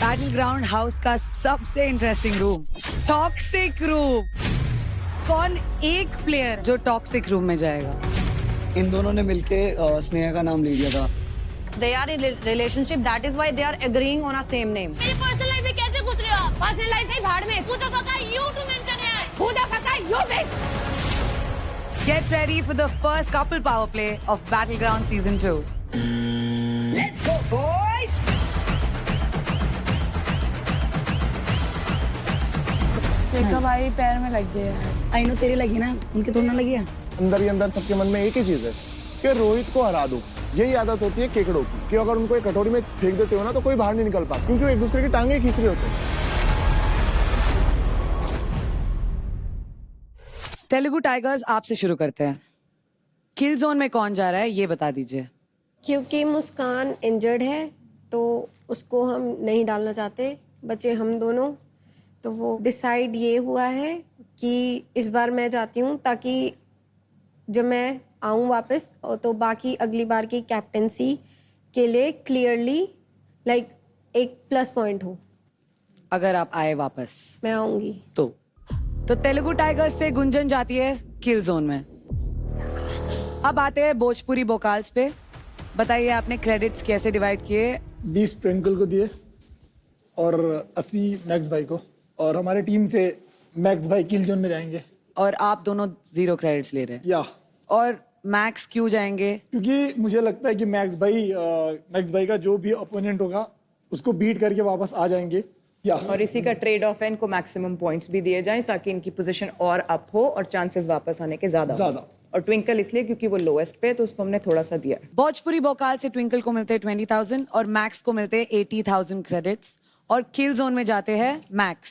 Battle ground house का सबसे interesting room, toxic room. कौन एक प्लेयर जो टॉक्सिक रूम में जाएगा? इन दोनों ने मिलके स्नेहा का नाम ले लिया था। They are in a relationship. That is why they are agreeing on a same name. मेरी पर्सनल लाइफ में कैसे घुस रहे हो आप? पर्सनल लाइफ कहीं भाड़ में। Who the fuck are you to mention here? Who the fuck are you, bitch? Get ready for the first couple power play of Battleground Season 2. Let's go, boys. देखा भाई पैर में लग गया। आई नो तेरी लगी ना, उनके थोड़ा ना लगी है। अंदर ही अंदर सबके मन में एक ही चीज है कि रोहित को हरा दो। यही आदत होती है केकड़ों की कि अगर उनको एक कटोरी में फेंक देते हो ना तो कोई बाहर नहीं निकल पाता, क्योंकि वो एक दूसरे की टांगे खींच रहे होते हैं। तेलुगु टाइगर्स आपसे शुरू करते हैं। किल जोन में कौन जा रहा है ये बता दीजिए। क्योंकि मुस्कान इंजर्ड है तो उसको हम नहीं डालना चाहते, बचे हम दोनों। तो वो डिसाइड ये हुआ है कि इस बार मैं जाती हूँ ताकि जब मैं आऊँ वापस तो बाकी अगली बार की कैप्टेंसी के लिए क्लियरली एक प्लस पॉइंट हो। अगर आप आए वापस मैं आऊँगी। तो तेलुगु टाइगर्स से गुंजन जाती है किल जोन में। अब आते हैं भोजपुरी बोकाल्स पे। बताइए आपने क्रेडिट्स कैसे डिवाइड किए? 20 ट्विंकल को दिए और 80 मैक्स भाई को, और हमारे टीम से मैक्स भाई किल जोन में जाएंगे। और आप दोनों 0 क्रेडिट्स ले रहे हैं? या और मैक्स क्यों जाएंगे? क्योंकि मुझे लगता है कि मैक्स भाई का जो भी अपोनेंट होगा उसको बीट करके वापस आ जाएंगे। या और इसी का ट्रेड ऑफ है, इनको मैक्सिमम पॉइंट्स भी दिए जाएं ताकि इनकी पोजीशन और अप हो और चांसेस वापस आने के ज्यादा हो। और ट्विंकल इसलिए क्योंकि वो लोएस्ट पे, तो उसको हमने थोड़ा सा दिया। भोजपुरी बोकाल से ट्विंकल को मिलते 20,000 और मैक्स को मिलते 80,000 क्रेडिट्स। और किल जोन में जाते हैं मैक्स।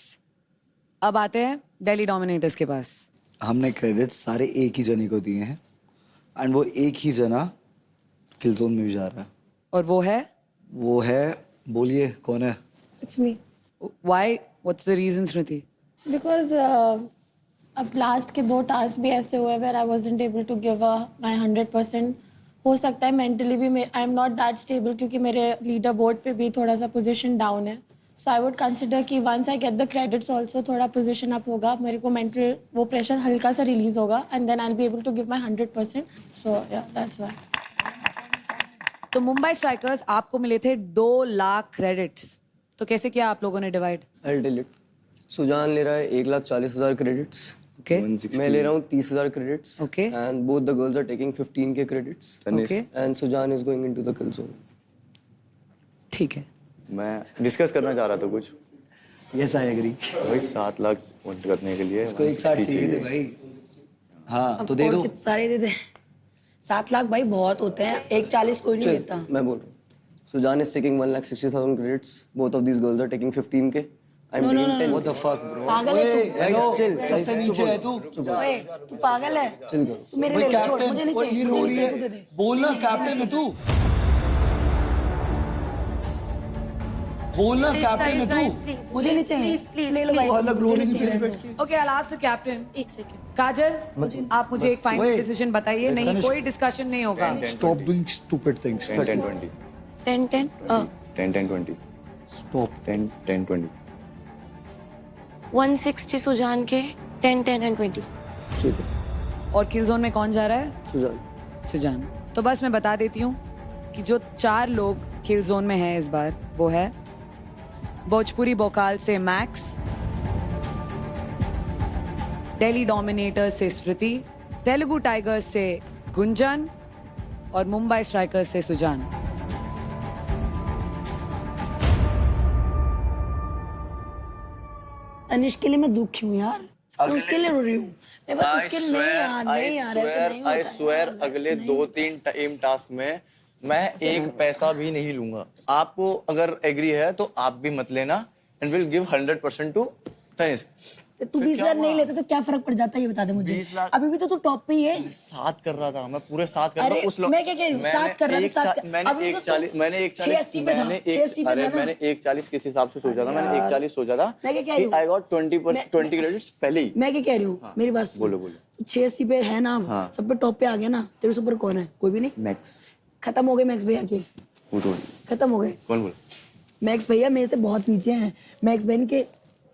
अब आते हैं दिल्ली डोमिनेटर्स के पास। हमने क्रेडिट्स सारे एक ही जने को दिए हैं एंड वो एक ही जना किल जोन में भी जा रहा है। और वो है बोलिए कौन है? It's me. Why? What's the reason Smriti? Because अब लास्ट के 2 टास्क भी ऐसे हुए where I wasn't able to give my 100%। हो सकता है मेंटली भी I am not that stable, क्योंकि मेरे लीडर बोर्ड पे भी थोड़ा सा पोजीशन डाउन है। सो आई वुड कंसिडर कि once I get the credits also थोड़ा पोजीशन अप होगा, मेरे को मेंटल वो प्रेशर हल्का सा रिलीज होगा and then I will be able to give my 100%। So yeah that's why. तो मुंबई स्ट्राइकर्स आपको मिले थे 2 लाख क्रेडिट्स। तो कैसे किया आप लोगों ने divide? I'll tell you. Sujan ले रहा है 1,40,000 क्रेडिट्स। ओके। मैं ले रहा हूँ 30,000 credits. Okay. And both the girls are taking 15K credits. Okay. And Sujan is going into the kill zone. ठीक है। मैं डिस्कस करना चाह रहा था कुछ। Yes I agree. भाई 7 लाख पॉइंट करने के लिए इसको एक साथ चाहिए थे भाई। हाँ तो दे दो। सारे दे दे। 7 लाख भाई बहुत होते हैं, 1,40 कोई नहीं देता। मैं बोल रहा हूँ Sujan is taking 1,60,000 credits. Both of these girls are taking 15K. I'm taking 10K. What the fuck bro? पागल है तू? हेलो chill, सबसे नीचे है तू। ओए तू पागल है? Chill करो। तू मेरे ले छोड़, मुझे नहीं चाहिए। ये रो रही है। बोलना कैप्टन है तू। बोलना कैप्टन है तू। मुझे नहीं चाहिए। ले लो भाई। अलग रो रही है। Okay, I ask the captain. एक सेकेंड। काजल, आप मुझे एक फाइनल डिसीजन बताइए। नहीं, कोई डिस्कशन नहीं होगा। Stop doing stupid things. 10, 20. 10, 10? 10, 10, 20. Stop. 10, 10, 20. 160 Sujan के, 10, 10 and 20। ठीक है। और किल जोन में कौन जा रहा है? सुजान। तो बस मैं बता देती हूँ कि जो 4 लोग किल जोन में हैं इस बार, वो है भोजपुरी बोकाल से मैक्स, दिल्ली डोमिनेटर्स से स्मृति, तेलुगु टाइगर्स से गुंजन और मुंबई स्ट्राइकर्स से सुजान। तनिष के लिए मैं दुखी हूँ यार, मैं उसके लिए रो रही हूँ। मैं बस उसके लिए नहीं यार, नहीं यार, ऐसे नहीं होता आई है, स्वेयर ऐसे अगले नहीं 2-3 टीम टास्क में मैं एक पैसा भी नहीं लूंगा। आपको अगर एग्री है तो आप भी मत लेना and will give 100% to Tanishk. तू 20 हजार नहीं लेता तो क्या फर्क पड़ जाता है, ये बता दे मुझे। 20 लाख। अभी भी तो तू टॉप पे ही है। 7 कर रहा था मैं, पूरे 7 कर रहा अरे, था उस मैं क्या कह रही हूँ, 7 कर रहा था, 7 कर- मैंने अभी तो 1,40 तू मैंने 86 पे था, 86 पे था ना। मैंने 1,40 किस हिसाब से सोचा था, मैंने 1,40 सोचा था। मैं क्या कह रही हूँ? आई गॉट 20 क्रेडिट्स पहले ही। मैं क्या कह रही हूँ, मेरी बात सुन। बोलो। 86 पे है ना, हाँ। सब पे टॉप पे आ गया ना। तेरे से ऊपर कौन है? कोई भी नहीं। मैक्स। खत्म हो गए मैक्स भैया के, वो तो खत्म हो गए। कौन बोला? मैक्स भैया मेरे से बहुत नीचे हैं। मैक्स बहन के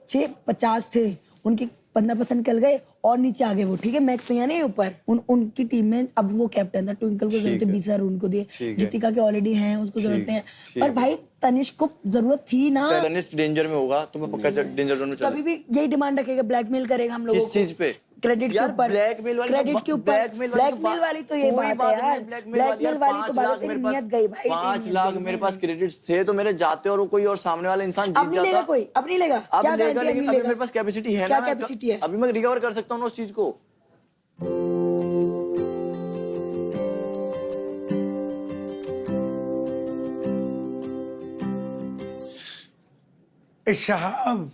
650 थे, उनके 15% निकल गए और नीचे आ गए वो, ठीक है। मैक्स भैया नहीं ऊपर, उनकी टीम में अब वो कैप्टन था। ट्विंकल को जरूरत है 20,000 उनको दिए, जीतिका के ऑलरेडी हैं, उसको जरूरत है। पर भाई तनिष्क को जरूरत थी ना। तनिष्क डेंजर में होगा तो मैं पक्का डेंजर जोन में कभी भी यही डिमांड रखेगा, ब्लैकमेल करेगा हम लोगों को। किस चीज पे? क्रेडिट के ऊपर। ब्लैकमेल वाली क्रेडिट के ऊपर। ब्लैकमेल वाली तो ये बात है यार। ब्लैकमेल वाली तो बात है, नियत गई भाई। 5 लाख मेरे पास क्रेडिट्स थे तो मेरे जाते और कोई और सामने वाला इंसान जीत अब नहीं लेगा जाता। कोई, अब नहीं लेगा। अब क्या लेगा, गारंटी लेकिन अभी मेरे पास कैपेसिटी है क्या ना। कैपेसिटी है? अभी मैं रिकवर कर सकता हूँ ना उस चीज को। साहब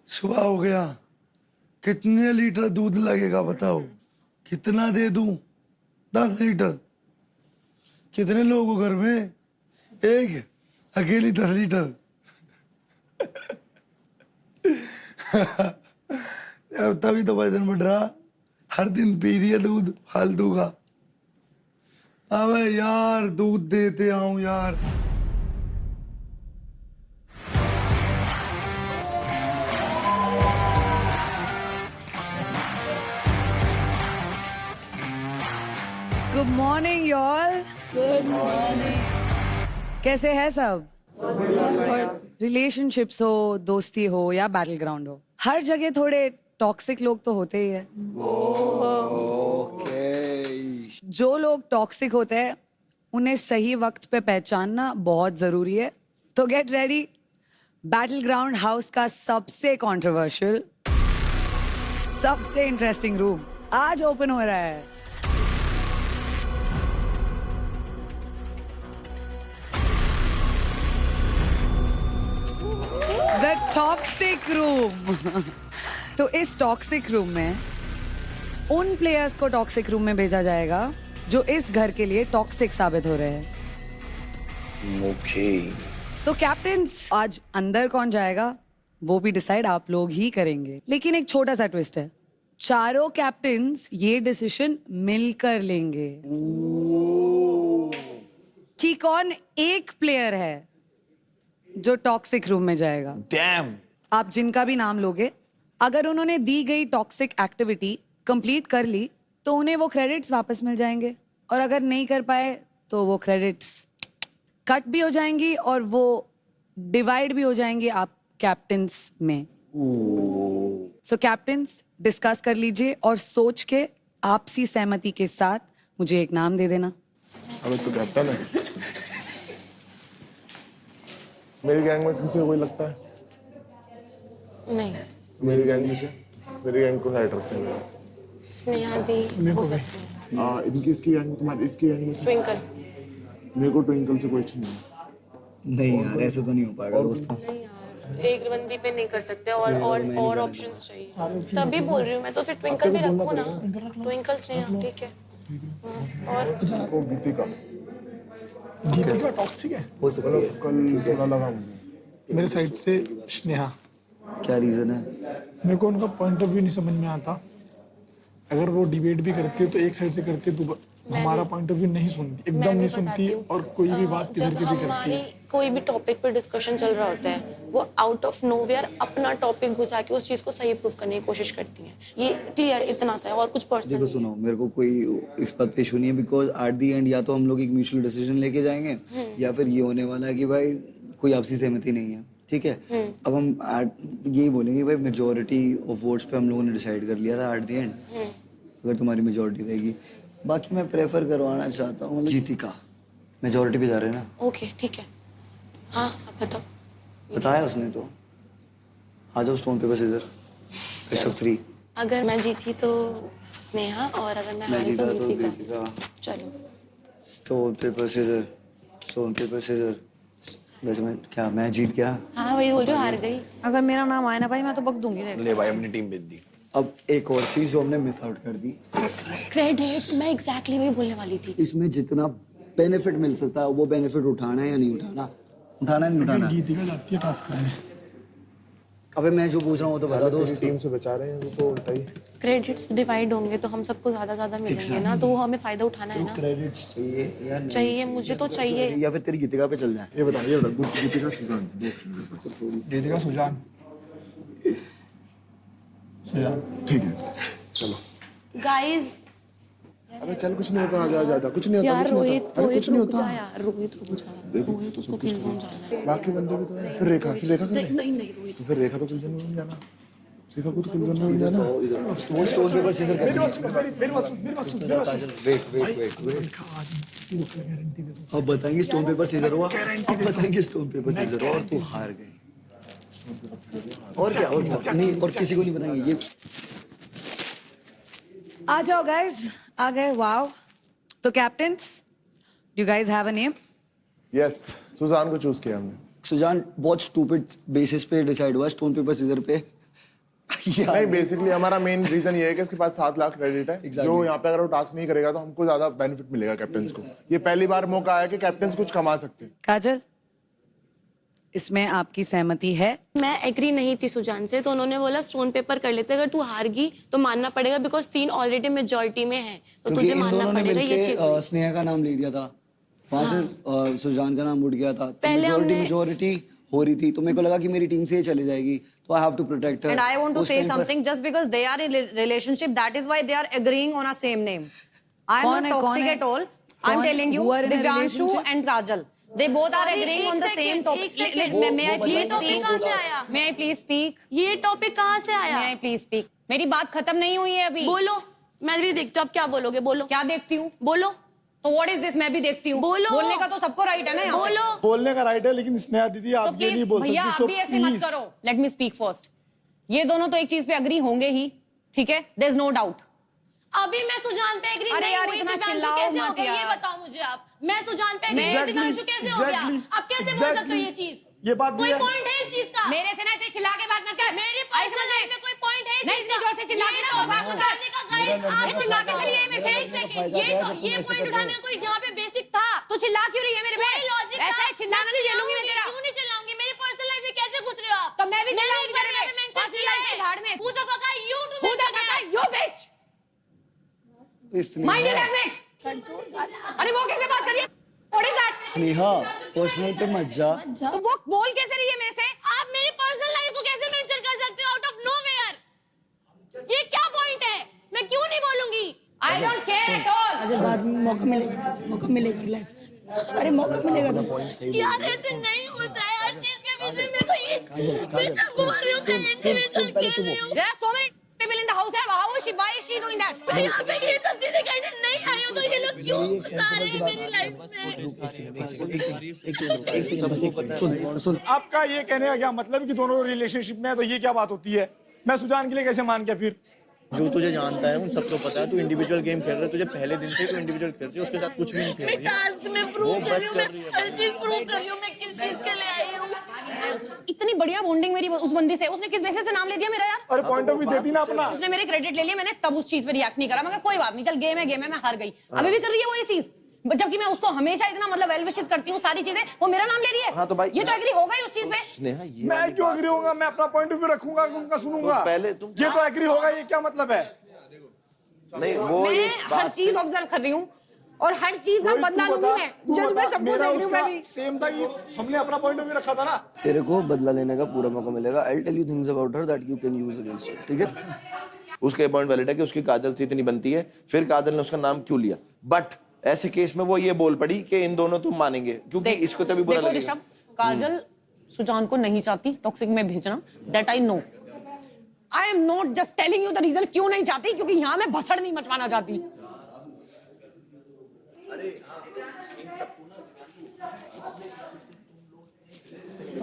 सुबह हो गया, कितने लीटर दूध लगेगा बताओ? कितना दे दूं? 10 लीटर। कितने लोग हो घर में? एक अकेली 10 लीटर। अब तभी तो वजन बढ़ रहा, हर दिन पी रही है दूध फालतू का। अबे यार दूध देते आऊं यार। Good morning y'all. Good morning. कैसे है सब? रिलेशनशिप्स हो, दोस्ती हो या बैटल ग्राउंड हो, हर जगह थोड़े टॉक्सिक लोग तो होते ही है। जो लोग टॉक्सिक होते हैं उन्हें सही वक्त पे पहचानना बहुत जरूरी है। तो get ready, battle ground house का सबसे कंट्रोवर्शियल, सबसे इंटरेस्टिंग रूम आज ओपन हो रहा है। The toxic room. तो इस टॉक्सिक रूम में उन प्लेयर्स को टॉक्सिक रूम में भेजा जाएगा जो इस घर के लिए टॉक्सिक साबित हो रहे हैं। ओके। तो कैप्टन्स, आज अंदर कौन जाएगा वो भी डिसाइड आप लोग ही करेंगे। लेकिन एक छोटा सा ट्विस्ट है, चारों कैप्टन्स ये डिसीजन मिलकर लेंगे कि कौन एक प्लेयर है जो टॉक्सिक रूम में जाएगा। डैम। आप जिनका भी नाम लोगे, अगर उन्होंने दी गई टॉक्सिक एक्टिविटी कंप्लीट कर ली तो उन्हें वो क्रेडिट्स वापस मिल जाएंगे, और अगर नहीं कर पाए तो वो क्रेडिट्स कट भी हो जाएंगी और वो डिवाइड भी हो जाएंगी आप कैप्टन्स में। सो कैप्टन्स डिस्कस कर लीजिए और सोच के आपसी सहमति के साथ मुझे एक नाम दे देना। अबे तू कैप्टन है। मेरी गैंग में से किसी को कोई लगता है? नहीं, मेरी गैंग में से मेरी गैंग को साइड रखते हैं। स्नेहा दी हो सकती है। इनकी इसकी गैंग में, तुम्हारी इसकी गैंग में से ट्विंकल। मेरे को ट्विंकल से कोई इच्छा नहीं। नहीं यार, ऐसे तो नहीं हो पाएगा दोस्तों। नहीं यार, एक बंदी पे नहीं कर सकते और ऑप्शंस चाहिए। तभी बोल रही हूँ मैं, तो फिर ट्विंकल भी रखो ना। ट्विंकल स्नेहा, ठीक है। और वो गीतिका टॉक्सिक है हो सकता है। कल थोड़ा लगा मुझे। मेरे साइड से स्नेहा। क्या रीजन है? मेरे को उनका पॉइंट ऑफ व्यू नहीं समझ में आता। अगर वो डिबेट भी करती है तो एक साइड से करती है, तो हमारा पॉइंट ऑफ व्यू नहीं सुनती, एकदम नहीं सुनती। और कोई भी बात किधर की भी करती हमारी है। कोई भी टॉपिक पर डिस्कशन चल रहा होता है, वो आउट ऑफ नोवेयर अपना टॉपिक घुसा के उस चीज को सही प्रूफ करने की कोशिश करती हैं। ये क्लियर इतना सा है, और कुछ पर्सनल देखो सुनो, मेरे को कोई इस बात पे इशू नहीं है, बिकॉज एट द एंड या तो हम लोग एक म्यूचुअल डिसीजन लेके जाएंगे या फिर ये होने वाला है कि भाई कोई आपसी सहमति नहीं है, ठीक है। अब हम यही बोलेंगे भाई मेजोरिटी ऑफ वोट्स पे हम लोगों ने डिसाइड कर लिया था एट द एंड, अगर तुम्हारी मेजोरिटी रहेगी। बाकी मैं प्रेफर करवाना चाहता हूँ जीतिका। मेजोरिटी पे जा रहे हैं ना? ओके, ठीक है। हाँ, आप बताओ। बताया उसने तो। आ जाओ stone paper scissor, best of 3। अगर मैं जीती तो स्नेहा, और अगर मैं हारी तो गीतिका। चलो stone paper scissor, stone paper scissor. वैसे मैं क्या, मैं जीत गया? हाँ, वही बोल रही हूँ, हार गई। अगर मेरा नाम आया ना भाई, मैं तो बक दूंगी। ले भाई, अपनी टीम भेज दी। अब एक और चीज जो हमने मिस आउट कर दी, क्रेडिट्स। मैं एग्जैक्टली वही बोलने वाली थी। इसमें जितना बेनिफिट मिल सकता है वो बेनिफिट उठाना है या नहीं उठाना? उठाना है नहीं उठाना? गीतिका जाती है टास्क करने। अबे मैं जो पूछ रहा हूँ तो बता दो। टीम से बचा रहे हैं तो उल्टा ही। क्रेडिट्स डिवाइड होंगे तो हम सबको ज्यादा मिलेंगे ना, तो वो हमें फायदा उठाना है ना। क्रेडिट्स चाहिए या नहीं चाहिए, मुझे तो चाहिए। या फिर तेरी गीतिका पे चल जाए। ये बता गीतिका सुजान, दीदी सुजान, सुजान। ठीक है चलो। गाइस अबे चल कुछ नहीं होता, आजा आजा, कुछ नहीं होता, यार कुछ नहीं रोहित होता, अरे कुछ नहीं होता। यार रोहित रुक जा, रोहित उसको किल जोन जाना है। बाकी बंदे भी तो हैं। फिर रेखा कर ले। नहीं रोहित, तो फिर रेखा तो किल जोन में नहीं जाना, रेखा कुछ किल जोन में नहीं जाना। वो स्टोन पेपर सीजर कर। मेरी बात सुन। वेट अब बताएंगे स्टोन पेपर सीजर हुआ, अब बताएंगे स्टोन पेपर सीजर हुआ और तू हार गई। और क्या, और क्या नहीं, और किसी को नहीं बताएंगे। ये आ जाओ गाइस, आ गए। वाओ। तो captains, do you guys have a name? Yes, Sujan को चूज किया हमने। सुजान बहुत स्टूपिड बेसिस पे डिसाइड हुआ, स्टोन पेपर सीजर पे। नहीं, बेसिकली हमारा मेन रीजन ये है कि इसके पास 7 लाख क्रेडिट है। जो यहाँ पे अगर वो टास्क नहीं करेगा तो हमको ज्यादा बेनिफिट मिलेगा कैप्टन्स को। ये पहली बार मौका आया कि कैप्टन्स कुछ कमा सकते हैं। काजल, इसमें आपकी सहमति है? मैं एग्री नहीं थी सुजान से, तो उन्होंने बोला स्टोन पेपर कर लेते, अगर तू हार गई तो मानना पड़ेगा, बिकॉज 3 ऑलरेडी मेजोरिटी में है, तो तुझे मानना पड़ेगा ये चीज। स्नेहा का नाम ले दिया था, वहां से सुजान का नाम उठ गया था। पहले हमने मेजोरिटी हो रही थी तो मेरे को लगा कि मेरी टीम से ही चली जाएगी, तो I have to protect her. And I want to say something, just because they are in a relationship, that is why they are agreeing on a same name. I am not toxic at all. I'm telling you, Divyanshu and Kajal, they both are agreeing on the same topic. May I please speak? कहाँ से आया? May I please speak? ये topic कहाँ से आया? May I please speak? मेरी बात खत्म नहीं हुई है अभी। बोलो, मैं भी देखती हूँ। आप क्या बोलोगे? बोलो। क्या देखती हूँ? बोलो। तो व्हाट इज दिस? मैं भी देखती हूँ। बोलो। बोलने का तो सबको राइट है ना यहाँ पे। बोलो। बोलने का राइट है, लेकिन स्नेहा दीदी आप ये नहीं बोल सकती। भैया आप भी ऐसे मत करो। Let me speak first. ये दोनों तो एक चीज पे अग्री होंगे ही, ठीक है? There is no doubt. अभी मैं सुजान पे एग्री नहीं हुई, दिव्यांशु कैसे हो गया ये बताओ मुझे आप। मैं सुजान पे एग्री हुई, दिव्यांशु कैसे हो गया? आप कैसे बोल सकते हो ये चीज? ये बात कोई पॉइंट है इस चीज का? मेरे से ना इतनी चिल्ला के बात मत कर। मेरी पर्सनल लाइफ में कोई पॉइंट है इस नहीं, चीज इतनी का? जोर से चिल्ला के ना बात उठाने का गाइड आप चिल्ला के फिर ये मेरे से एक सेकंड, ये पॉइंट उठाने का कोई यहाँ पे बेसिक था? तू चिल्ला क्यों रही है मेरे पे? कोई लॉजिक ऐसा है, चिल्लाना नहीं झेलूंगी मैं तेरा। क्यों नहीं चिल्लाऊंगी? मेरी पर्सनल लाइफ में कैसे घुस रहे हो आप? तो मैं भी चिल्लाऊंगी तेरे पे। मेंशन पर्सनल किया लाइफ के झाड़ में। है। Who the fuck are you to Who the mention fuck are that? you bitch? Mind your language. अरे वो कैसे बात करिए? What is that? Sneha personal पे मत जा। तो वो बोल कैसे रही है मेरे से? आप मेरी पर्सनल लाइफ को कैसे मेंशन कर सकते हो आउट ऑफ नोवेयर? ये क्या पॉइंट है? मैं क्यों नहीं बोलूंगी? I don't care at all. Ajay बाद में मौका मिलेगा रिलैक्स। अरे मौका मिलेगा तो यार ऐसे नहीं होता है हर चीज के बीच में। मेरे को ये मैं सब बोल रही हूँ, मैं इंडिविजुअल खेल रही हूँ। There are so many people in the house. How is she? Why is she doing that? मैं यहाँ पे ये सब चीजें कहने नहीं आई हूँ, तो ये लोग क्यों घुसा रहे हैं मेरी लाइफ में? सुन आपका ये कहने का क्या मतलब कि दोनों रिलेशनशिप में है, तो ये क्या बात होती है? मैं सुजान के लिए कैसे मान गया फिर? जो तुझे जानता है उन सबको पता है तू इंडिविजुअल गेम खेल रहा है। तुझे पहले दिन से तू इंडिविजुअल खेल रही है, उसके साथ कुछ भी नहीं खेल मैं रही है। टास्क में प्रूव कर रही हूँ, मैं हर चीज प्रूव कर रही हूँ। मैं किस चीज के लिए आई हूँ? इतनी बढ़िया बॉन्डिंग मेरी उस बंदी से, उसने किस बेसिस से नाम ले दिया मेरा यार? अरे पॉइंट ऑफ व्यू देती ना अपना। उसने मेरे क्रेडिट ले लिया, मैंने तब उस चीज पे रिएक्ट नहीं करा। मैं कोई बात नहीं, चल गेम है मैं हार गई। अभी भी कर रही है वो ये चीज, जबकि मैं उसको हमेशा इतना मतलब वेल विशेस करती हूँ, सारी चीजें, वो मेरा नाम ले रही है। हाँ तो भाई ये तो एग्री होगा ही उस चीज पे। स्नेहा ये मैं क्यों एग्री होगा? मैं अपना पॉइंट ऑफ व्यू रखूंगा, उनका सुनूंगा। तो पहले तुम ये तो एग्री होगा, ये क्या मतलब है? नहीं वो मैं इस हर बात चीज ऑब्जर्व कर रही हूँ और हर चीज का बदला लूंगी मैं। जज मैं सब कुछ देख रही हूँ मैं भी। सेम था, ये हमने अपना पॉइंट ऑफ व्यू रखा था ना। तेरे को बदला लेने का पूरा मौका मिलेगा। I tell you things about her that you can use against you, ठीक है? उसका पॉइंट वैलिड है कि उसकी काजल से इतनी बनती है, फिर काजल ने उसका नाम क्यों लिया? बट ऐसे केस में वो ये बोल पड़ी कि इन दोनों तुम मानेंगे, क्योंकि इसको तभी बुरा देखो लगेगा। ऋषभ, काजल सुजान को नहीं चाहती टॉक्सिक में भेजना, that I know. I am not just telling you the reason क्यों नहीं चाहती, क्योंकि यहाँ मैं भसड़ नहीं मचवाना चाहती।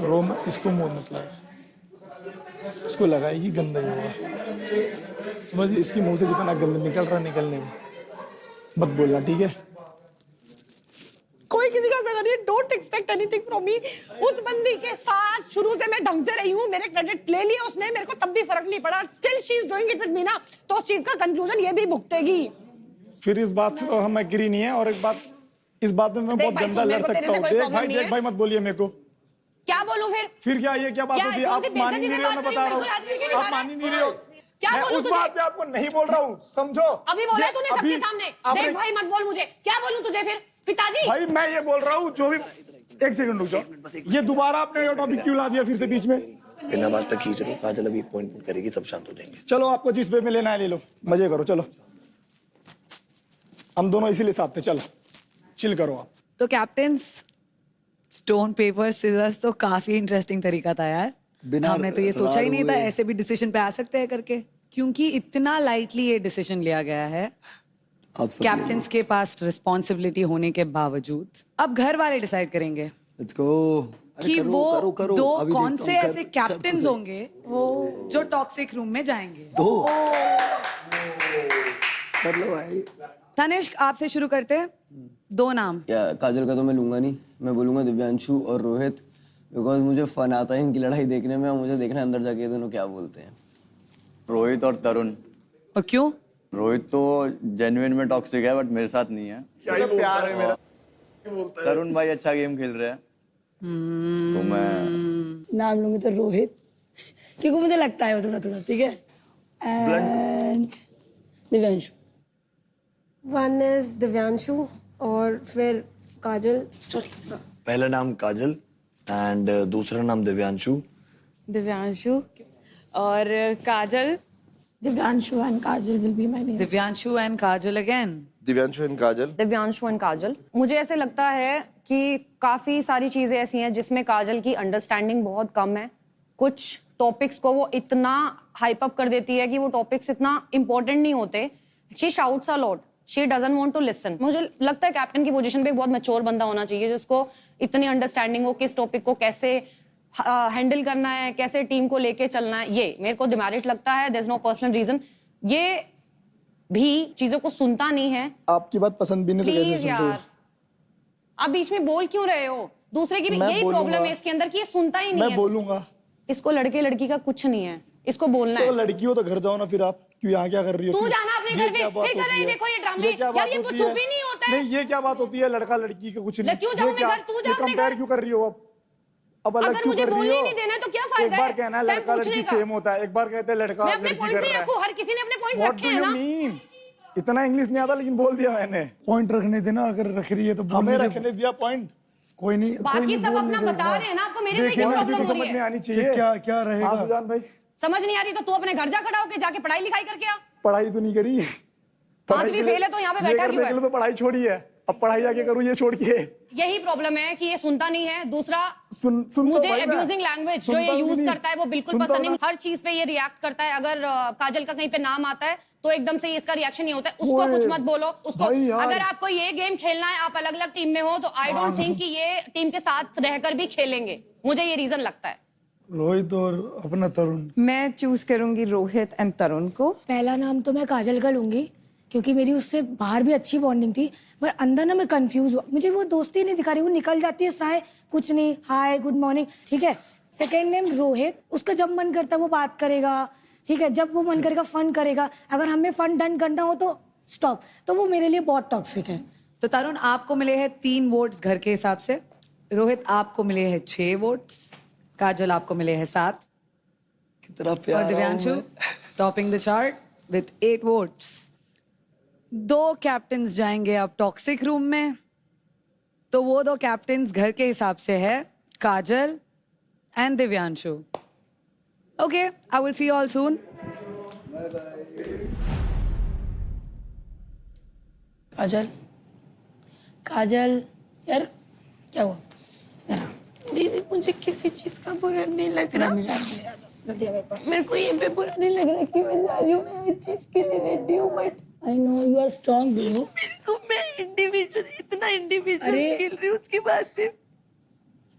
रोम इसको मोड़ मतलब इसको लगाएगी, गंदा ही होगा। समझ, इसकी मुंह से जितना गंद निकल रहा निकलने में मत बोलना, ठीक है? कोई किसी का सगा नहीं, don't expect anything from me. उस बंदी के साथ शुरू से मैं ढंग से रही हूँ, मेरे क्रेडिट ले लिए उसने, मेरे को तब भी फर्क नहीं पड़ा। Still she is doing it with me ना, तो उस चीज का कंक्लूजन ये भी भुगतेगी। फिर इस बात से तो हम एग्री नहीं है, और एक बात, इस बात में मैं देख बहुत भाई, गंदा मेरे लड़ को तेरे सकता से हूँ। कोई देख प्रॉब्लम भाई, नहीं देख है। भाई, मत बोलिए मेरे को। क्या बोलूं फिर क्या ये क्या बात क्या होती है? कौन आप सी मान ही बेइज्जती नहीं से रहे हो, बात मैं करी? बता रहा बिल्कुल हाथ करके हूँ। दिखा आप रहा मान है। ही नहीं रहे हो। क्या मैं बोलूं उस तुझे? बात पे आपको नहीं बोल रहा हूँ, समझो। अभी बोला तूने सबके अभी- सामने। आपने- देख भाई मत बोल मुझे, क्या बोलूं तुझे फिर पिताजी? भाई मैं ये बोल रहा हूँ जो भी, एक सेकंड रुक जाओ, ये दोबारा आपने ये टॉपिक क्यों ला दिया फिर से बीच में? बिना बात पे खींच रहे हो, काजल अभी एक पॉइंट पुट करेगी, सब शांत हो जाएंगे। चलो आपको जिस वे में लेना है ले लो, मजे करो, चलो हम दोनों इसीलिए साथ थे, चलो चिल करो आप। तो कैप्टन्स स्टोन पेपर सीजर्स तो काफी इंटरेस्टिंग तरीका था यार। बिना हमने तो ये सोचा ही नहीं था हुए। ऐसे भी डिसीजन पे आ सकते हैं करके, क्योंकि इतना लाइटली ये डिसीजन लिया गया है आप सब कैप्टन्स के पास रिस्पॉन्सिबिलिटी होने के बावजूद। अब घर वाले डिसाइड करेंगे लेट्स गो कि वो दो अभी कौन देखता से हूँ, ऐसे कैप्टन्स होंगे जो टॉक्सिक रूम में जाएंगे। दो कर लो भाई। तनिष्क आपसे शुरू करते हैं, 2 नाम। या काजल का तो मैं लूंगा नहीं, मैं बोलूंगा दिव्यांशु और रोहित, बिकॉज मुझे फन आता है इनकी लड़ाई देखने में और मुझे देखना है अंदर जाके ये दोनों क्या बोलते हैं। रोहित और तरुण। और क्यों? रोहित तो जेन्युइन में टॉक्सिक है बट मेरे साथ नहीं है। प्यार है मेरा। तरुण भाई अच्छा गेम खेल रहे हैं तो मैं नाम लूंगी तो रोहित, क्योंकि मुझे लगता है वो थोड़ा थोड़ा, ठीक है। And Divyanshu. One is Divyanshu और फिर काजल। पहला नाम काजल एंड दूसरा नाम दिव्यांशु। दिव्यांशु और Kajal. Divyanshu and Kajal will be my name. Divyanshu and Kajal again. Divyanshu and Kajal. Divyanshu and Kajal. मुझे ऐसे लगता है कि काफी सारी चीजें ऐसी हैं जिसमें काजल की अंडरस्टैंडिंग बहुत कम है। कुछ टॉपिक्स को वो इतना हाइप अप कर देती है कि वो टॉपिक्स इतना इंपॉर्टेंट नहीं होते। She shouts a lot, she doesn't want to listen. मुझे लगता है कैप्टन की पोजीशन पे एक बहुत मैच्योर बंदा होना चाहिए जिसको इतनी अंडरस्टैंडिंग हो किस टॉपिक को कैसे हैंडल करना है, कैसे टीम को लेके चलना है। ये मेरे को डिमेरिट लगता है। There is no personal reason. ये भी चीजों को सुनता नहीं है। आपकी बात पसंद भी नहीं तो कैसे प्लीज सुनते यार, हो? आप बीच में बोल क्यों रहे हो? दूसरे की भी मैं यही बोलूंगा। प्रॉब्लम है इसके अंदर कि ये सुनता ही नहीं मैं है। बोलूंगा। इसको लड़के लड़की का कुछ नहीं है, इसको बोलना तो है। लड़की हो तो घर जाओ ना, फिर आप क्यों यहाँ क्या कर रही हो? तू फिर? जाना अपने ये घर क्या फिर बात कर रहे होती है? देखो ये ड्रामे। क्या यार बात ये होती चुप ही नहीं होता है। नहीं, ये क्या बात होती है? लड़का लड़की का कुछ नहीं। क्यों जाऊं ये मैं क्या? घर? तू जा ये अपने कंपेयर घर। क्यों कर रही हो अब अलग अगर क्यों मुझे कर रही बोलने हो? ही नहीं देना तो क्या फायदा एक बार है? कहना है सब लड़का पूछने लड़की का। सेम होता है, एक बार कहते हैं लड़का मैं अपने लड़की पॉइंट्स कर नहीं रहा है। रखूं, हर किसी ने अपने पॉइंट्स What रखे do हैं you ना। mean? इतना इंग्लिश नहीं आता लेकिन बोल दिया मैंने। पॉइंट रखने देना, अगर रख रही है तो हमें बोलने दे। रखने दिया पॉइंट। कोई नहीं, बाकी सब अपना बता रहे हैं ना, आपको मेरे से देखिए क्या ना, प्रॉब्लम तो हो रही समझ में है? आनी चाहिए। क्या क्या हाँ रहेगा? सुजान भाई, समझ नहीं आ रही तो तू अपने घर जा खड़ा होके जाके पढ़ाई लिखाई करके आ। पढ़ाई तो नहीं करी। पांचवी फेल है तो यहाँ पे ये बैठा करने क्यों के है? लिए तो पढ़ाई छोड़ी है, अब पढ़ाई जाके करूँ ये छोड़ के। यही प्रॉब्लम है कि ये सुनता नहीं है। दूसरा सुन तो मुझे भाई मैं अब्यूजिंग लैंग्वेज जो सुनता ये भी यूज नहीं। करता है वो बिल्कुल सुनता पसंद नहीं। ना। हर चीज पे ये रिएक्ट करता है। अगर काजल का कहीं पे नाम आता है तो एकदम से इसका रिएक्शन ये होता है, उसको ओए, कुछ मत बोलो उसको। भाई यार। अगर आपको ये गेम खेलना है, आप अलग अलग टीम में हो तो आई डोंट थिंक कि ये टीम के साथ रहकर भी खेलेंगे। मुझे ये रीजन लगता है। रोहित और अपना तरुण। मैं चूज करूंगी रोहित एंड तरुण को। पहला नाम तो मैं काजल का लूंगी क्योंकि मेरी उससे बाहर भी अच्छी बॉन्डिंग थी, पर अंदर ना मैं कंफ्यूज हुआ। मुझे वो दोस्ती नहीं दिखा रही, वो निकल जाती है साए कुछ नहीं, हाय गुड मॉर्निंग, ठीक है। सेकेंड नेम रोहित, उसका जब मन करता है वो बात करेगा, ठीक है, जब वो मन करेगा फन करेगा। अगर हमें फन डन करना हो तो स्टॉप, तो वो मेरे लिए बहुत टॉक्सिक है। तो तरुण आपको मिले हैं 3 वोट्स घर के हिसाब से, रोहित आपको मिले हैं 6 वोट्स, काजल आपको मिले हैं 7 कितना और प्यार Divyanshu topping the chart with 8 votes. 2 captains जाएंगे अब टॉक्सिक रूम में, तो वो 2 कैप्टन्स घर के हिसाब से है Kajal and Divyanshu. Okay, I will see you all soon. Kajal, Kajal यार क्या हुआ? जरा दीदी मुझे किसी चीज का बुरा नहीं लग रहा। मेरे को ये भी बुरा नहीं लग रहा कि मैं जा रही हूँ, मैं हर चीज के लिए रेडी हूँ, but I know you are strong bro. मेरे को मैं इंडिविजुअल इतना इंडिविजुअल अरे। फील रही हूँ उसके बाद भी।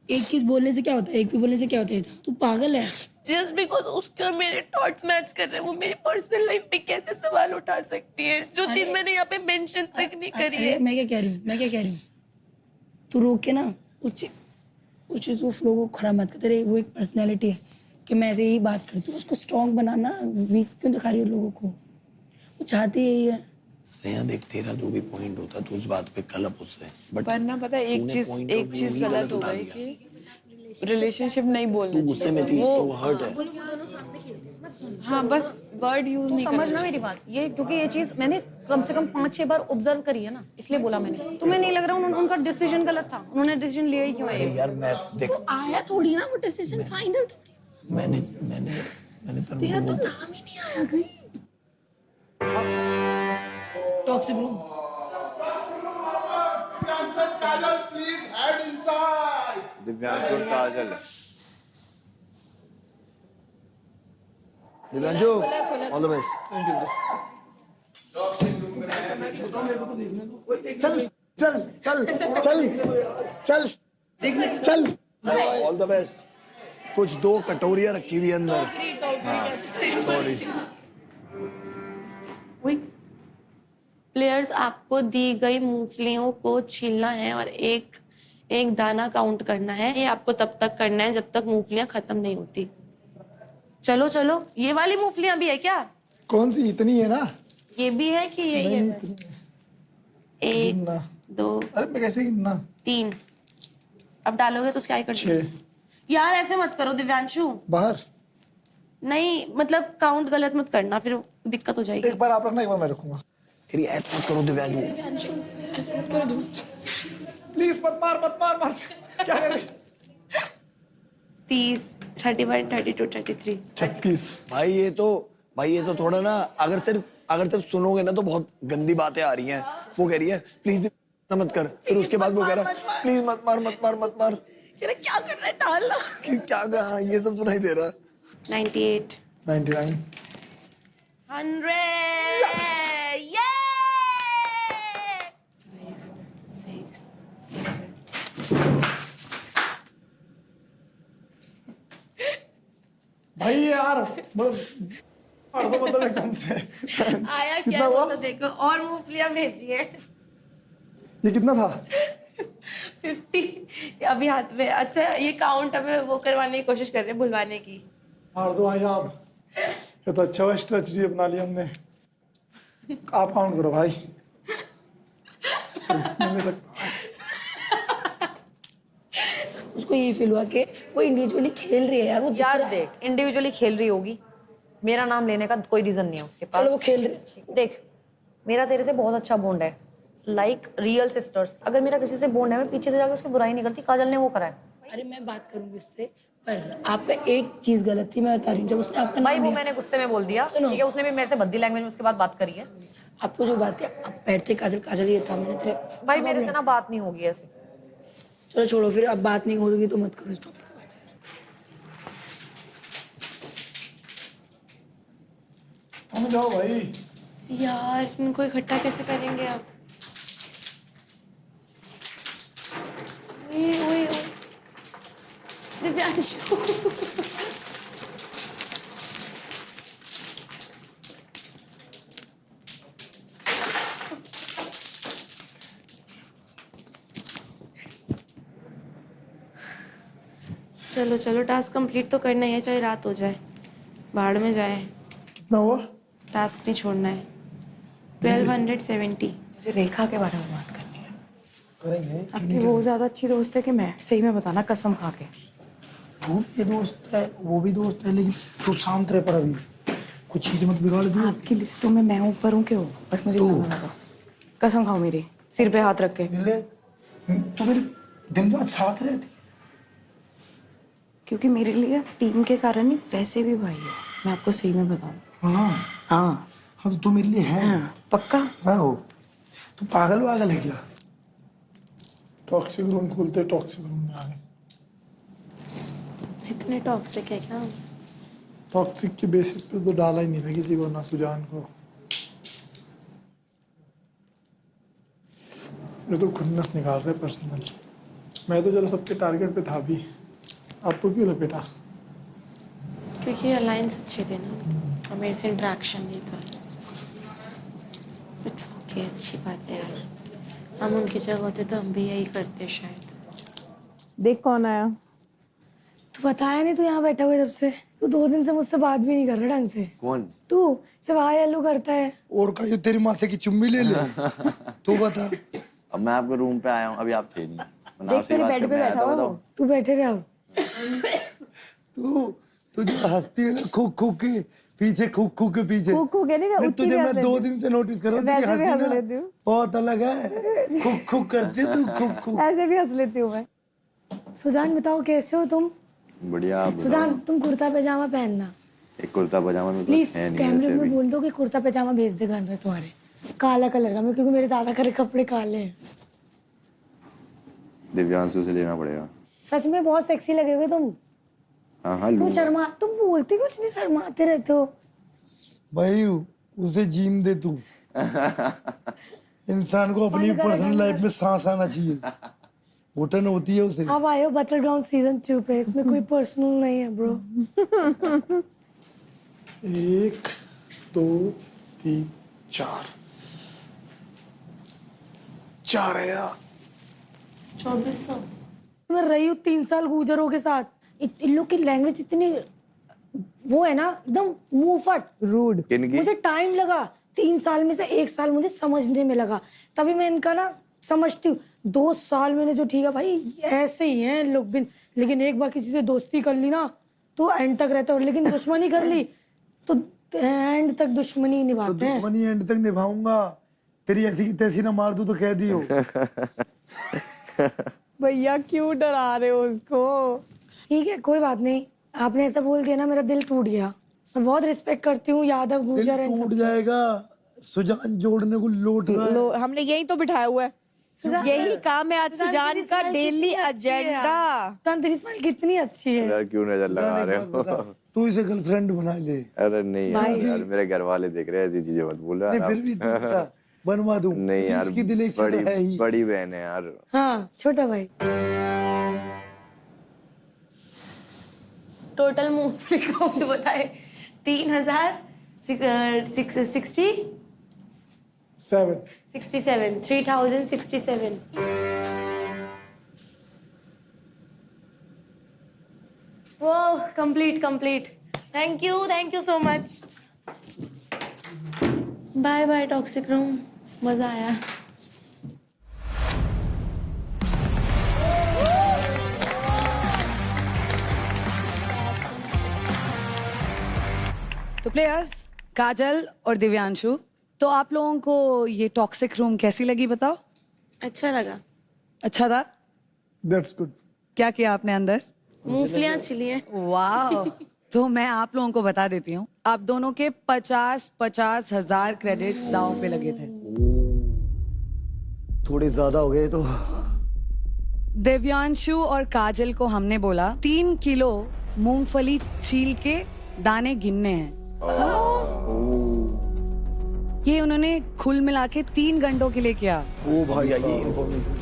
एक चीज बोलने से क्या होता है, एक चीज बोलने से क्या होता है? तू पागल है। जस्ट बिकॉज उसके और मेरे थॉट्स मैच कर रहे हैं, वो मेरी पर्सनल लाइफ पे कैसे सवाल उठा सकती है जो चीज मैंने यहाँ पे मेंशन तक नहीं करी है। मैं क्या कह रही हूँ, तू रोक के ना उस चीज को फ्लो को खराब मत कर। तेरे वो एक पर्सनैलिटी है कि मैं ऐसे ही बात करती हूँ, उसको स्ट्रांग बनाना। वीक क्यों दिखा रही हो लोगों को? वो चाहती यही है। स्नेहा देख, तेरा जो भी पॉइंट होता तो उस बात पे कलप उससे, बट पर ना पता है, एक चीज गलत हो गई कि रिलेशनशिप नहीं बोलना गुस्से में थी तो हर्ट है। चाहिए। हाँ बस वर्ड यूज नहीं करना समझना मेरी बात, ये क्योंकि ये चीज मैंने कम से कम 5-6 बार ऑब्जर्व करी है ना, इसलिए बोला मैंने। तुम्हें नहीं लग रहा उनका डिसीजन गलत था? उन्होंने डिसीजन लिया ही क्यों है? यार मैं देख आया थोड़ी ना वो डिसीजन फाइनल थोड़ी। मैंने मैंने मैंने तेरा तो नाम ही नहीं आया कहीं। Toxic room. दिव्यांशु और Kajal. Divyanshu all the best. चल चल चल चल चल चल ऑल द बेस्ट। कुछ 2 कटोरियां रखी हुई अंदर। सॉरी। प्लेयर्स, आपको दी गई मूंगफलियों को छीलना है और एक दाना काउंट करना है। ये आपको तब तक करना है जब तक मूंगफलियां खत्म नहीं होती। चलो चलो, ये वाली मूंगफलियां भी है क्या? कौन सी? इतनी है ना? ये भी है कि यही है बस? 1 2 अरे मैं कैसे गिनना? 3। अब डालोगे तो क्या ही कर 6। यार ऐसे मत करो दिव्यांशु। बाहर नहीं मतलब काउंट गलत मत करना, फिर दिक्कत हो जाएगी। एक बार आप रखना, एक बार मैं रखूंगा। फिर ऐसा मत करो दिव्यांशु। ऐसे मत कर दो प्लीज मत मार मत मार मार। क्या कर रही? 30 31 32 33 36। भाई ये तो थोड़ा ना, अगर सिर्फ सुनोगे ना तो बहुत गंदी बातें आ रही हैं। वो कह रही है प्लीज मत कर, फिर उसके बाद वो कह रहा है प्लीज मत मार मत मार मत मार। क्या कर रहा है? डालना क्या कहा? ये सब सुनाई दे रहा। 98 99 100 ये 5 6 7 भाई यार मतलब एकदम से आया कितना क्या हुआ? वो तो देखो, और मूंगफलियां भेजिए। ये कितना था? 50 अभी हाथ में। अच्छा ये काउंट हमें वो करवाने की कोशिश कर रहे हैं, भुलवाने की। मार दो भाई आप। ये तो अच्छा हुआ स्ट्रेटजी अपना लिया हमने। आप काउंट करो भाई। नहीं ले सकता। उसको ये फील हुआ कि वो इंडिविजुअली खेल रही है यार। वो दिख यार रहा है। देख, इंडिविजुअली खेल रही होगी, मेरा नाम लेने का कोई रीजन नहीं है उसके पास। चलो वो खेल रही। देख, मेरा तेरे से बहुत अच्छा बॉन्ड है, लाइक रियल सिस्टर्स। अगर मेरा किसी से बॉन्ड है, मैं पीछे से जाकर उसकी बुराई नहीं करती। काजल ने वो करा है। अरे मैं बात करूंगी उससे, पर आपका एक चीज गलत थी, मैं बता रही हूँ। जब उसने आपका भाई नाम वो लिया, मैंने गुस्से में बोल दिया, सुनो। ठीक है? उसने भी मेरे से भद्दी लैंग्वेज में उसके बाद बात करी है। आपको जो बात है, आप बैठते काजल काजल ये था, मैंने तेरे भाई मेरे से ना बात नहीं होगी ऐसे। चलो छोड़ो, फिर अब बात नहीं होगी तो मत करो इस टॉपिक पे बात। हम जाओ भाई। यार इनको इकट्ठा कैसे करेंगे अब? ओए ओए ओए दिव्यांशु चलो चलो, टास्क कंप्लीट तो करना ही है, चाहे रात हो जाए, बाढ़ में जाए। कितना हुआ? टास्क नहीं छोड़ना है। 1270। मुझे रेखा के बारे में बात करनी है। करेंगे। आपकी वो ज्यादा अच्छी दोस्त है कि मैं? सही में बताना, कसम खा के। वो भी दोस्त है, वो भी दोस्त है, लेकिन तू शांत रह पर अभी। कुछ चीज मत बिगाड़ दियो। आपकी लिस्टों में मैं ऊपर हूँ क्यों? बस मुझे इतना लगा। कसम खाओ मेरी, सिर पे हाथ रख के। ले, तू मेरे दिन रात साथ रहती है। क्योंकि मेरे लिए टीम के कारण ही वैसे भी भाई है, मैं आपको सही में बताऊं। हाँ हाँ हाँ, तो तू मेरे लिए है। हाँ, पक्का। हाँ हो। तू पागल वागल है क्या? टॉक्सिक रूम खोलते टॉक्सिक रूम में आ गए। इतने टॉक्सिक है क्या? टॉक्सिक के बेसिस पे तो डाला ही नहीं था किसी को, ना सुजान को। ये तो खुन्नस निकाल रहे पर्सनल। मैं तो चलो सबके टारगेट पे था भी, आपको क्यों लपेटा? क्योंकि अलायंस अच्छे थे ना, और मेरे से इंटरेक्शन नहीं था। इट्स ओके, अच्छी बात है यार। हम उनकी जगह होते तो हम भी यही करते शायद। देख कौन आया। तू बताया नहीं, तू यहाँ बैठा हुआ है तब से। तू 2 दिन से मुझसे बात भी नहीं कर रहा ढंग से। कौन? तू सिर्फ हाय हेलो करता है। और का ये तेरी माथे की चुम्मी ले ले। तू बता। अब मैं आपके रूम पे आया हूँ, अभी आप थे नहीं। देख तेरे बेड पे बैठा हुआ वो। तू बैठे रहा। तू जो हंसती है ना खुक खुक के पीछे, खुक खुक के पीछे। खुक खुक के नहीं, तुझे मैं 2 दिन से नोटिस कर रहा हूँ, तेरी हंसी ना बहुत अलग है। खुक खुक करती है तू, खुक खुक। ऐसे भी हंस लेती हूँ मैं। सुजान बताओ कैसे हो तुम? बढ़िया। आप सुजान तुम कुर्ता पैजामा पहनना एक कुर्ता पजामा में प्लीज। कैमरे में बोल दो कि कुर्ता पैजामा भेज दे घर में तुम्हारे, काला कलर का, क्योंकि मेरे ज्यादा कपड़े काले हैं। दिव्यांशु से लेना पड़ेगा। सच में बहुत सेक्सी लगोगे तुम। हाँ तुम बोलते कुछ नहीं, शर्माते रहते हो। भाई उसे जीन दे तू। इंसान को अपनी पर्सनल लाइफ में सांस आना चाहिए, घुटन होती है उसे। अब आए हो बैटलग्राउंड सीजन 2 पे, इसमें कोई पर्सनल नहीं है ब्रो। 1 2 3 4 है यार। 2400। मैं रही हूँ 3 साल गुजरों के साथ। इन लोग की लैंग्वेज इतनी वो है ना, एकदम मुंहफट रूड। मुझे टाइम लगा, 3 साल में से 1 साल मुझे समझने में लगा, तभी मैं इनका ना समझती हूँ। 2 साल मैंने जो ठीक है भाई ऐसे ही हैं लोग भी, लेकिन एक बार किसी से दोस्ती कर ली ना तो एंड तक रहते हो, लेकिन दुश्मनी कर ली तो एंड तक दुश्मनी निभाते हैं। दुश्मनी एंड तक निभाऊंगा, तेरी ऐसी की तैसी ना मार दूं तो कह दियो। भैया क्यों डरा रहे हो उसको? ठीक है कोई बात नहीं, आपने ऐसा बोल दिया ना मेरा दिल टूट गया। मैं बहुत रिस्पेक्ट करती हूँ यादव गुर्जर एंड टूट जाएगा, सुजान जोड़ने को लोट रहा है। हमने यही तो बिठाया हुआ है, यही काम है आज सुजान का डेली एजेंडा। सुजान तेरी स्माइल कितनी अच्छी है। यार क्यों नजर लगा रहे हो? तू इसे गर्लफ्रेंड बना ले। अरे नहीं यार, मेरे घर वाले देख रहे हैं, ऐसी चीजें मत बोलो यार। फिर भी तू बता, बनवा दूं। नहीं यार, इसकी दिल एक से तो है ही। बड़ी बहन है यार। हाँ छोटा भाई। टोटल मूवली काउंट बताए 3067। 3067। वो complete. Thank you so much. Bye toxic room, मजा आया। तो प्लेयर्स काजल और दिव्यांशु, तो आप लोगों को ये टॉक्सिक रूम कैसी लगी बताओ? अच्छा लगा। अच्छा था? That's good. क्या किया आपने अंदर? मूंगफलियां छिली हैं। वाह। तो मैं आप लोगों को बता देती हूँ, आप दोनों के 50 हजार क्रेडिट्स दांव पे लगे थे। थोड़े ज्यादा हो गए तो। दिव्यांशु और काजल को हमने बोला 3 किलो मूंगफली छील के दाने गिनने हैं। ये उन्होंने कुल मिला के 3 घंटों के लिए किया। ओ भाई ये इन्फॉर्मेशन।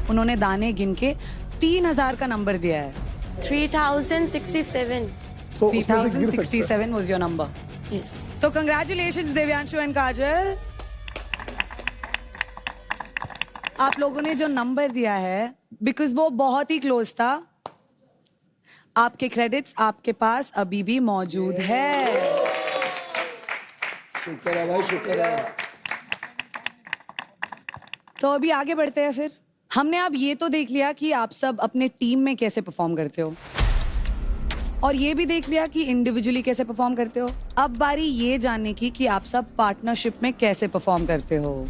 उन्होंने दाने गिन के 3000 का नंबर दिया है। 3067। 3067 was your number. Yes. तो congratulations दिव्यांशु एंड काजल। आप लोगों ने जो नंबर दिया है, बिकॉज वो बहुत ही क्लोज था, आपके क्रेडिट्स आपके पास अभी भी मौजूद है। शुक्र है भाई, शुक्र है। तो अभी आगे बढ़ते हैं फिर। हमने अब ये तो देख लिया कि आप सब अपने टीम में कैसे परफॉर्म करते हो, और ये भी देख लिया कि इंडिविजुअली कैसे परफॉर्म करते हो। अब बारी ये जानने की कि आप सब पार्टनरशिप में कैसे परफॉर्म करते हो,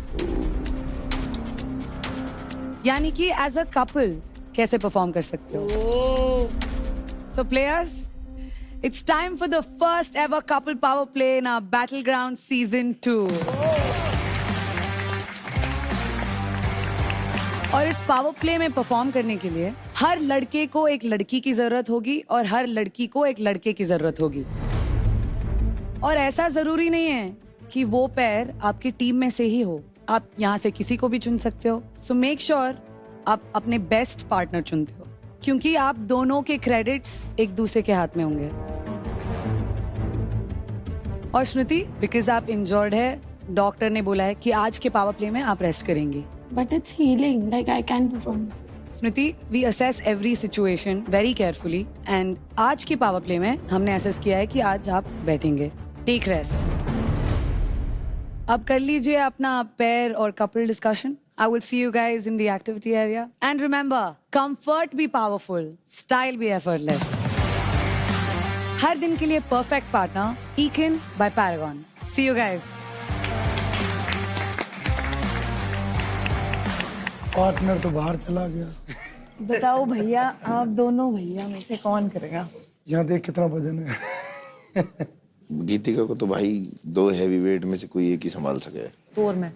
यानी कि एज अ कपल कैसे परफॉर्म कर सकते हो। So players, it's time for the first ever couple power play in our Battleground Season 2. और इस पावर प्ले में परफॉर्म करने के लिए हर लड़के को एक लड़की की जरूरत होगी और हर लड़की को एक लड़के की जरूरत होगी। और ऐसा जरूरी नहीं है कि वो पैर आपकी टीम में से ही हो, आप यहाँ से किसी को भी चुन सकते हो। सो मेक श्योर आप अपने बेस्ट पार्टनर चुनते हो, क्योंकि आप दोनों के क्रेडिट्स एक दूसरे के हाथ में होंगे। और स्मृति, बिकॉज आप इंजर्ड है, डॉक्टर ने बोला है कि आज के पावर प्ले में आप रेस्ट करेंगी। But it's healing, like I can perform. Smriti, we assess every situation very carefully, and आज के पावर प्ले में हमने असेस किया है कि आज आप बैठेंगे। Take rest. अब कर लीजिए अपना पैर और couple discussion. I will see you guys in the activity area. And remember, comfort be powerful, style be effortless. हर दिन के लिए perfect partner, Ekin by Paragon. See you guys. Partner तो बाहर चला गया। बताओ भैया, आप दोनों भैया में से कौन करेगा? यहाँ देख कितना वजन है। गीतिका को तो भाई 2 हैवी वेट में से कोई एक ही संभाल सके। तू और मैं,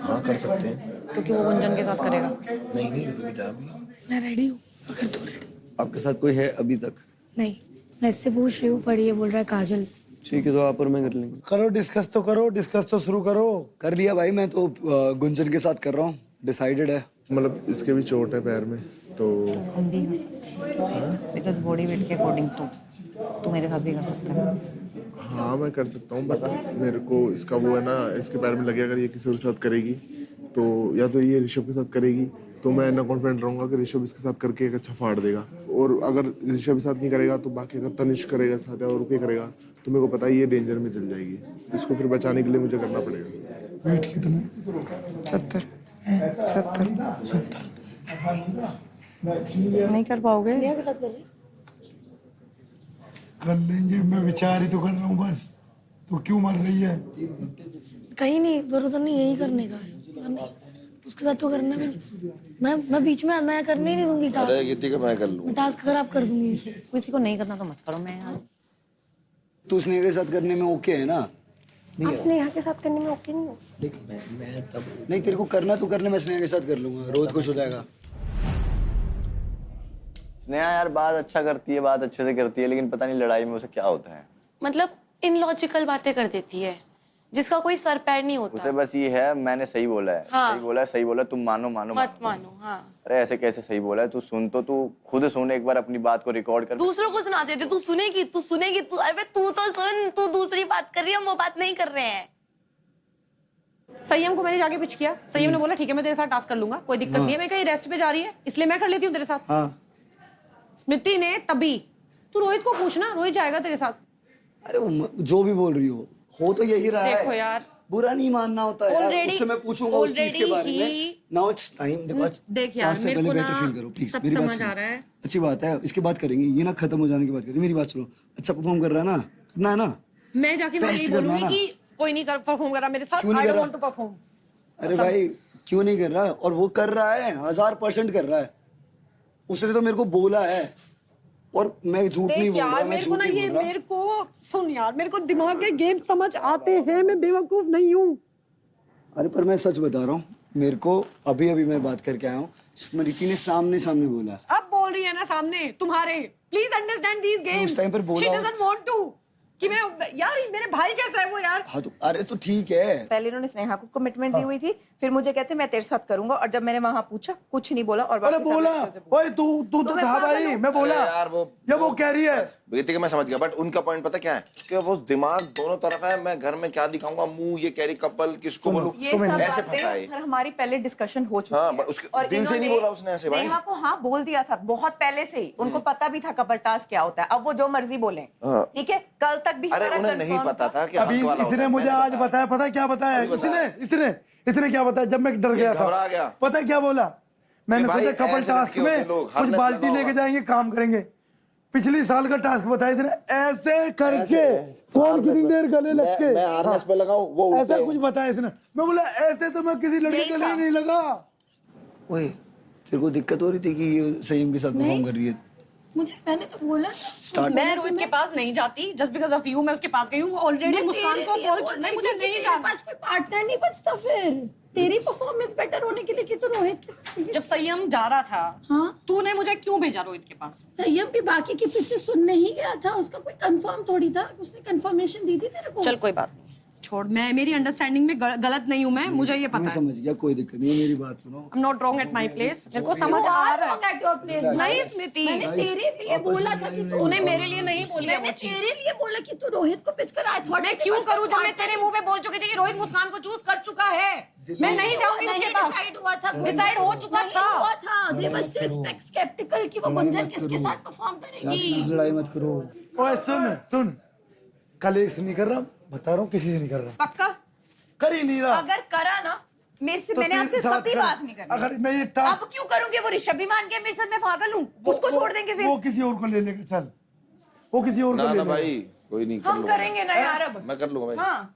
हाँ कर सकते हैं। क्योंकि वो गुंजन के साथ करेगा। नहीं बेटा अभी मैं रेडी हूँ, अगर तू रेडी। आपके साथ कोई है अभी तक? नहीं, मैं इससे पूछ रही हूँ, पर ये बोल रहा है काजल। ठीक है, तो आप और मैं कर लेंगे। करो डिस्कस तो करो, डिस्कस तो शुरू करो। कर लिया भाई, मैं तो गुंजन के साथ कर रहा हूँ, डिसाइडेड है। मतलब इसके भी चोट है पैर में, तो हम भी कर सकते हैं बिकॉज बॉडी वेट के अकॉर्डिंग तू मेरे साथ भी कर सकता है। हाँ मैं कर सकता हूँ, बता मेरे को इसका वो है ना, इसके पैर में लगे अगर ये किसी और के साथ करेगी तो या तो ये ऋषभ के साथ करेगी तो मैं इतना कॉन्फिडेंट रहूंगा कि ऋषभ इसके साथ करके एक अच्छा फाड़ देगा, और अगर ऋषभ के साथ नहीं करेगा तो बाकी अगर तनिष्क करेगा साथ या और कोई करेगा तो मेरे को पता है ये डेंजर में चल जाएगी। इसको फिर बचाने के लिए मुझे करना पड़ेगा। वेट कितना? 70 नहीं कर पाओगे? कर लेंगे, मैं विचार ही तो कर रहा हूँ बस। तो क्यों मर रही है? कहीं नहीं, जरूरत नहीं यही करने का है, उसके साथ तो करना भी नहीं। मैं बीच में मैं करने ही नहीं दूंगी टास्क। अरे गीतिका मैं कर लूँ। मैं टास्क खराब कर दूंगी। किसी को नहीं करना तो मत करो। मैं यार तू स्नेहा के साथ करने में ओके है ना? आप स्नेहा के साथ करने में ओके नहीं हो? देख मैं तब नहीं, तेरे को करना तो करने, मैं स्नेहा के साथ कर लूंगा, रोहित खुश हो जाएगा। स्नेहा यार बात अच्छा करती है, बात अच्छे से करती है, लेकिन पता नहीं लड़ाई में उसे क्या होता है। मतलब इनलॉजिकल बातें कर देती है जिसका कोई सर पैर नहीं होता। उसे बस ये है मैंने सही बोला है, हाँ। सही बोला है, तुम मानो मत मानो। हाँ, अरे ऐसे कैसे सही बोला है? तू सुन, तो तू खुद सुन एक बार, अपनी बात को रिकॉर्ड कर। दूसरों को सुनाते थे, तू सुनेगी तू। अरे तू तो सुन, तू दूसरी बात कर रही है, हम वो बात नहीं कर रहे हैं। संयम को मैंने जाके पिच किया, संयम ने बोला ठीक है मैं तेरे साथ टास्क कर लूंगा, कोई दिक्कत नहीं है, मैं कहीं रेस्ट पे जा रही है इसलिए मैं कर लेती हूँ तेरे साथ। स्मृति ने तभी, तू रोहित को पूछना, रोहित जाएगा तेरे साथ। अरे जो भी बोल रही हो तो यही रहा है। देखो यार, बुरा नहीं मानना होता है यार, उससे मैं पूछूंगा उस चीज के बारे में। Now it's time. देखो देख यार, मेरे को बेटर ना फील करो प्लीज, सब मेरी बात समझ सुनो। आ रहा है। अच्छी बात है, इसके बाद करेंगे, ये ना खत्म हो जाने की बात करें। मेरी बात सुनो, अच्छा परफॉर्म कर रहा है ना, करना है ना। मैं जाके मैं Best यही करना बोलूंगी ना। कि कोई नहीं कर परफॉर्म कर रहा मेरे साथ, क्यों नहीं आई कर डोंट रहा? Want to perform. अरे भाई क्यों नहीं कर रहा? और वो कर रहा है, 1000% कर रहा है। उसने तो मेरे को बोला है, और मैं झूठ नहीं देख बोल रहा, यार, मैं मेरे को झूठ ना नहीं ये बोल रहा। मेरे को सुन यार, मेरे को दिमाग के गेम समझ आते हैं, मैं बेवकूफ नहीं हूँ। अरे पर मैं सच बता रहा हूँ, मेरे को अभी मैं बात करके आया हूँ, स्मृति ने सामने बोला। अब बोल रही है ना सामने तुम्हारे, प्लीज अंडरस्टैंड दीज गेम्स। उस टाइम पर बोला शी हो- डजंट वांट टू कि मैं यार, मेरे भाई जैसा है वो यार। हाँ तो अरे तो ठीक है। पहले इन्होंने स्नेहा को कमिटमेंट दी हुई थी, फिर मुझे कहते मैं तेरे साथ करूंगा, और जब मैंने वहां पूछा कुछ नहीं बोला। और अरे बाकी सब बोला, लड़कियों से ओए तू तो मैं था पागल भाई, हूँ। मैं बोला यार वो कह रही है। गीतिका मैं समझ गया, बट उनका पॉइंट पता क्या है कि वो दिमाग दोनों तरफ है। मैं घर में क्या दिखाऊंगा, मुंह ये कह रही कपल, किसको बोलूं, ये सब ऐसे बातें फंसा है। और हमारी पहले डिस्कशन हो चुकी हाँ, है। but उसके और दिल से नहीं बोला उसने ऐसे भाई। नेहा को हाँ बोल दिया था बहुत पहले से ही, उनको पता भी था कपल टास्क क्या होता है। अब वो जो मर्जी बोले, हाँ। ठीक है। कल तक भी अरे हमारा उन्हें नहीं confirm पता था कि अभी हक वाला होता इसने है। मुझे मैंने आज बताया, पता है क्या बताया? इसने क्या बताया? जब मैं डर गया घबरा गया। था, पता है क्या बोला? मैंने भाई, सोचा कपल ऐसे टास्क लड़के होते में लोग, कुछ harness बाल्टी लगा लेके होगा। जाएंगे, काम करेंगे। पिछली साल का टास्क बताया इसने, ऐसे करके कौन कितनी देर गले लग के मैं हार्नेस पे लगाऊं, वो उल्टे ऐसा हैं। कुछ बताया इसने। मैं बोला ऐसे तो मैं किसी लड़के गले ही नहीं लगा। ओए तेरे को दिक्कत हो रही थी कि ये संयम के साथ परफॉर्म कर रही है? मैंने तो बोला मैं रोहित के पास नहीं जाती, जस्ट बिकॉज ऑफ यू मैं उसके पास गई हूँ। ऑलरेडी मुस्कान को बोल नहीं, मुझे नहीं जाना। पास कोई पार्टनर नहीं बचता फिर तेरी परफॉर्मेंस बेटर होने के लिए कि तू रोहित के साथ। जब संयम जा रहा था, हाँ? तूने मुझे क्यों भेजा रोहित के पास? संयम भी बाकी के पीछे सुनने ही गया था, उसका कोई कंफर्म थोड़ी था, उसने कंफर्मेशन दी थी तेरे को। चल कोई बात नहीं, छोड़। मैं मेरी अंडरस्टैंडिंग में गलत नहीं हूँ, मुझे ये पता मैं है। समझ गया, कोई दिक्कत नहीं है, मेरी बात सुनो। I'm not wrong at my place। मेरे को समझ आ रहा है। at your place। नहीं स्मृति, मैंने तेरे लिए बोला था कि तू तूने मेरे लिए नहीं बोली है मैंने वो चीज। तेरे लिए बोला कि तू रोहित को पिच कर आए। मैं क्यों करूं जब मैं तेरे मुंह पे बोल चुकी थी कि रोहित मुस्कान को चूज कर चुका है। मैं नहीं जाऊंगी उसके पास। डिसाइड हुआ था, डिसाइड हो चुका नहीं था। हुआ था। They were still skeptical कि वो गुंजन किसके साथ परफॉर्म करेगी। लड़ाई मत करो। ओए सुन, कल इससे नहीं कर रहा, बता रहा हूँ किसी से नहीं कर रहा, पक्का? कर ही नहीं रहा। अगर करा ना मेरे से तो मैंने आपसे साथ कभी कर। बात नहीं करनी। अगर मैं ये टास्क अब क्यों करूंगे? वो ऋषभ भी मान गया मेरे साथ, मैं पागल हूँ? उसको छोड़ देंगे फिर? वो किसी और को ले लेगा, चल वो किसी और को ना ले ना लेगा। भाई, कोई नहीं, कर हम लूंगा करेंगे ना यार अब। मैं कर लूंगा भाई। हाँ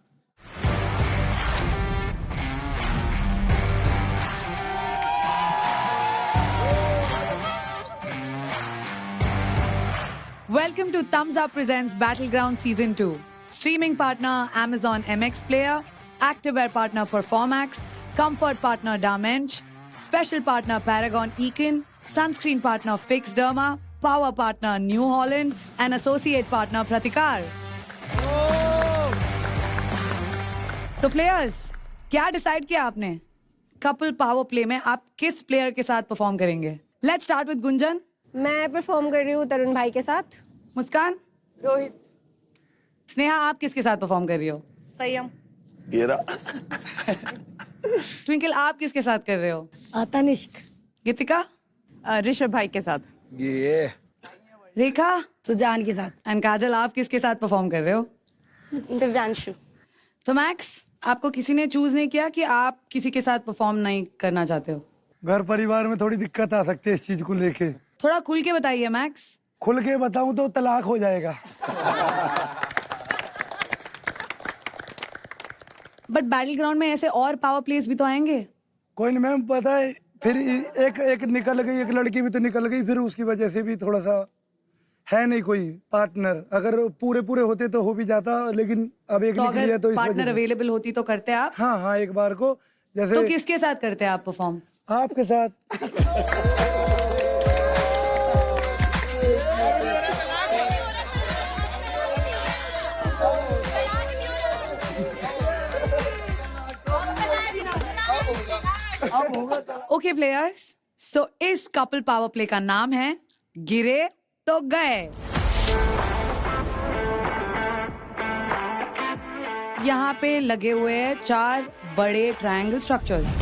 Welcome to Thumbs Up Presents Battleground Season 2. Streaming partner Amazon MX Player, activewear partner Performax, comfort partner Damench, special partner Paragon Econ, sunscreen partner Fix Derma, power partner New Holland, and associate partner Pratikar. तो players, क्या decide किया आपने? Couple power play में आप किस player के साथ perform करेंगे? Let's start with Gunjan. मैं परफॉर्म कर रही हूँ तरुण भाई के साथ। मुस्कान, रोहित। स्नेहा, आप किसके साथ परफॉर्म कर रही हो? संयम। ट्विंकल, आप किसके साथ कर रहे हो? तनिष्क। गीतिका, ऋषभ भाई के साथ। रेखा, सुजान के साथ। एंड काजल, आप किसके साथ परफॉर्म कर रहे हो? दिव्यांशु। तो मैक्स, आपको किसी ने चूज नहीं किया कि आप किसी के साथ परफॉर्म नहीं करना चाहते हो? घर परिवार में थोड़ी दिक्कत आ सकती है इस चीज को लेके। थोड़ा खुल के बताइए मैक्स। खुल के बताऊं तो तलाक हो जाएगा। बट बैटल ग्राउंड में ऐसे और पावर प्लेस भी तो आएंगे। कोई नहीं मैम, पता है फिर एक निकल गई, एक लड़की भी तो निकल गई, फिर उसकी वजह से भी थोड़ा सा है नहीं कोई पार्टनर। अगर पूरे होते तो हो भी जाता, लेकिन अब एक तो निकली है अगर तो इस पार्टनर वजह से। अवेलेबल होती तो करते आप? हाँ, एक बार को जैसे। तो किसके साथ करते आप परफॉर्म? आपके साथ। ओके प्लेयर्स, सो इस कपल पावर प्ले का नाम है गिरे तो गए। यहाँ पे लगे हुए हैं 4 बड़े ट्रायंगल स्ट्रक्चर्स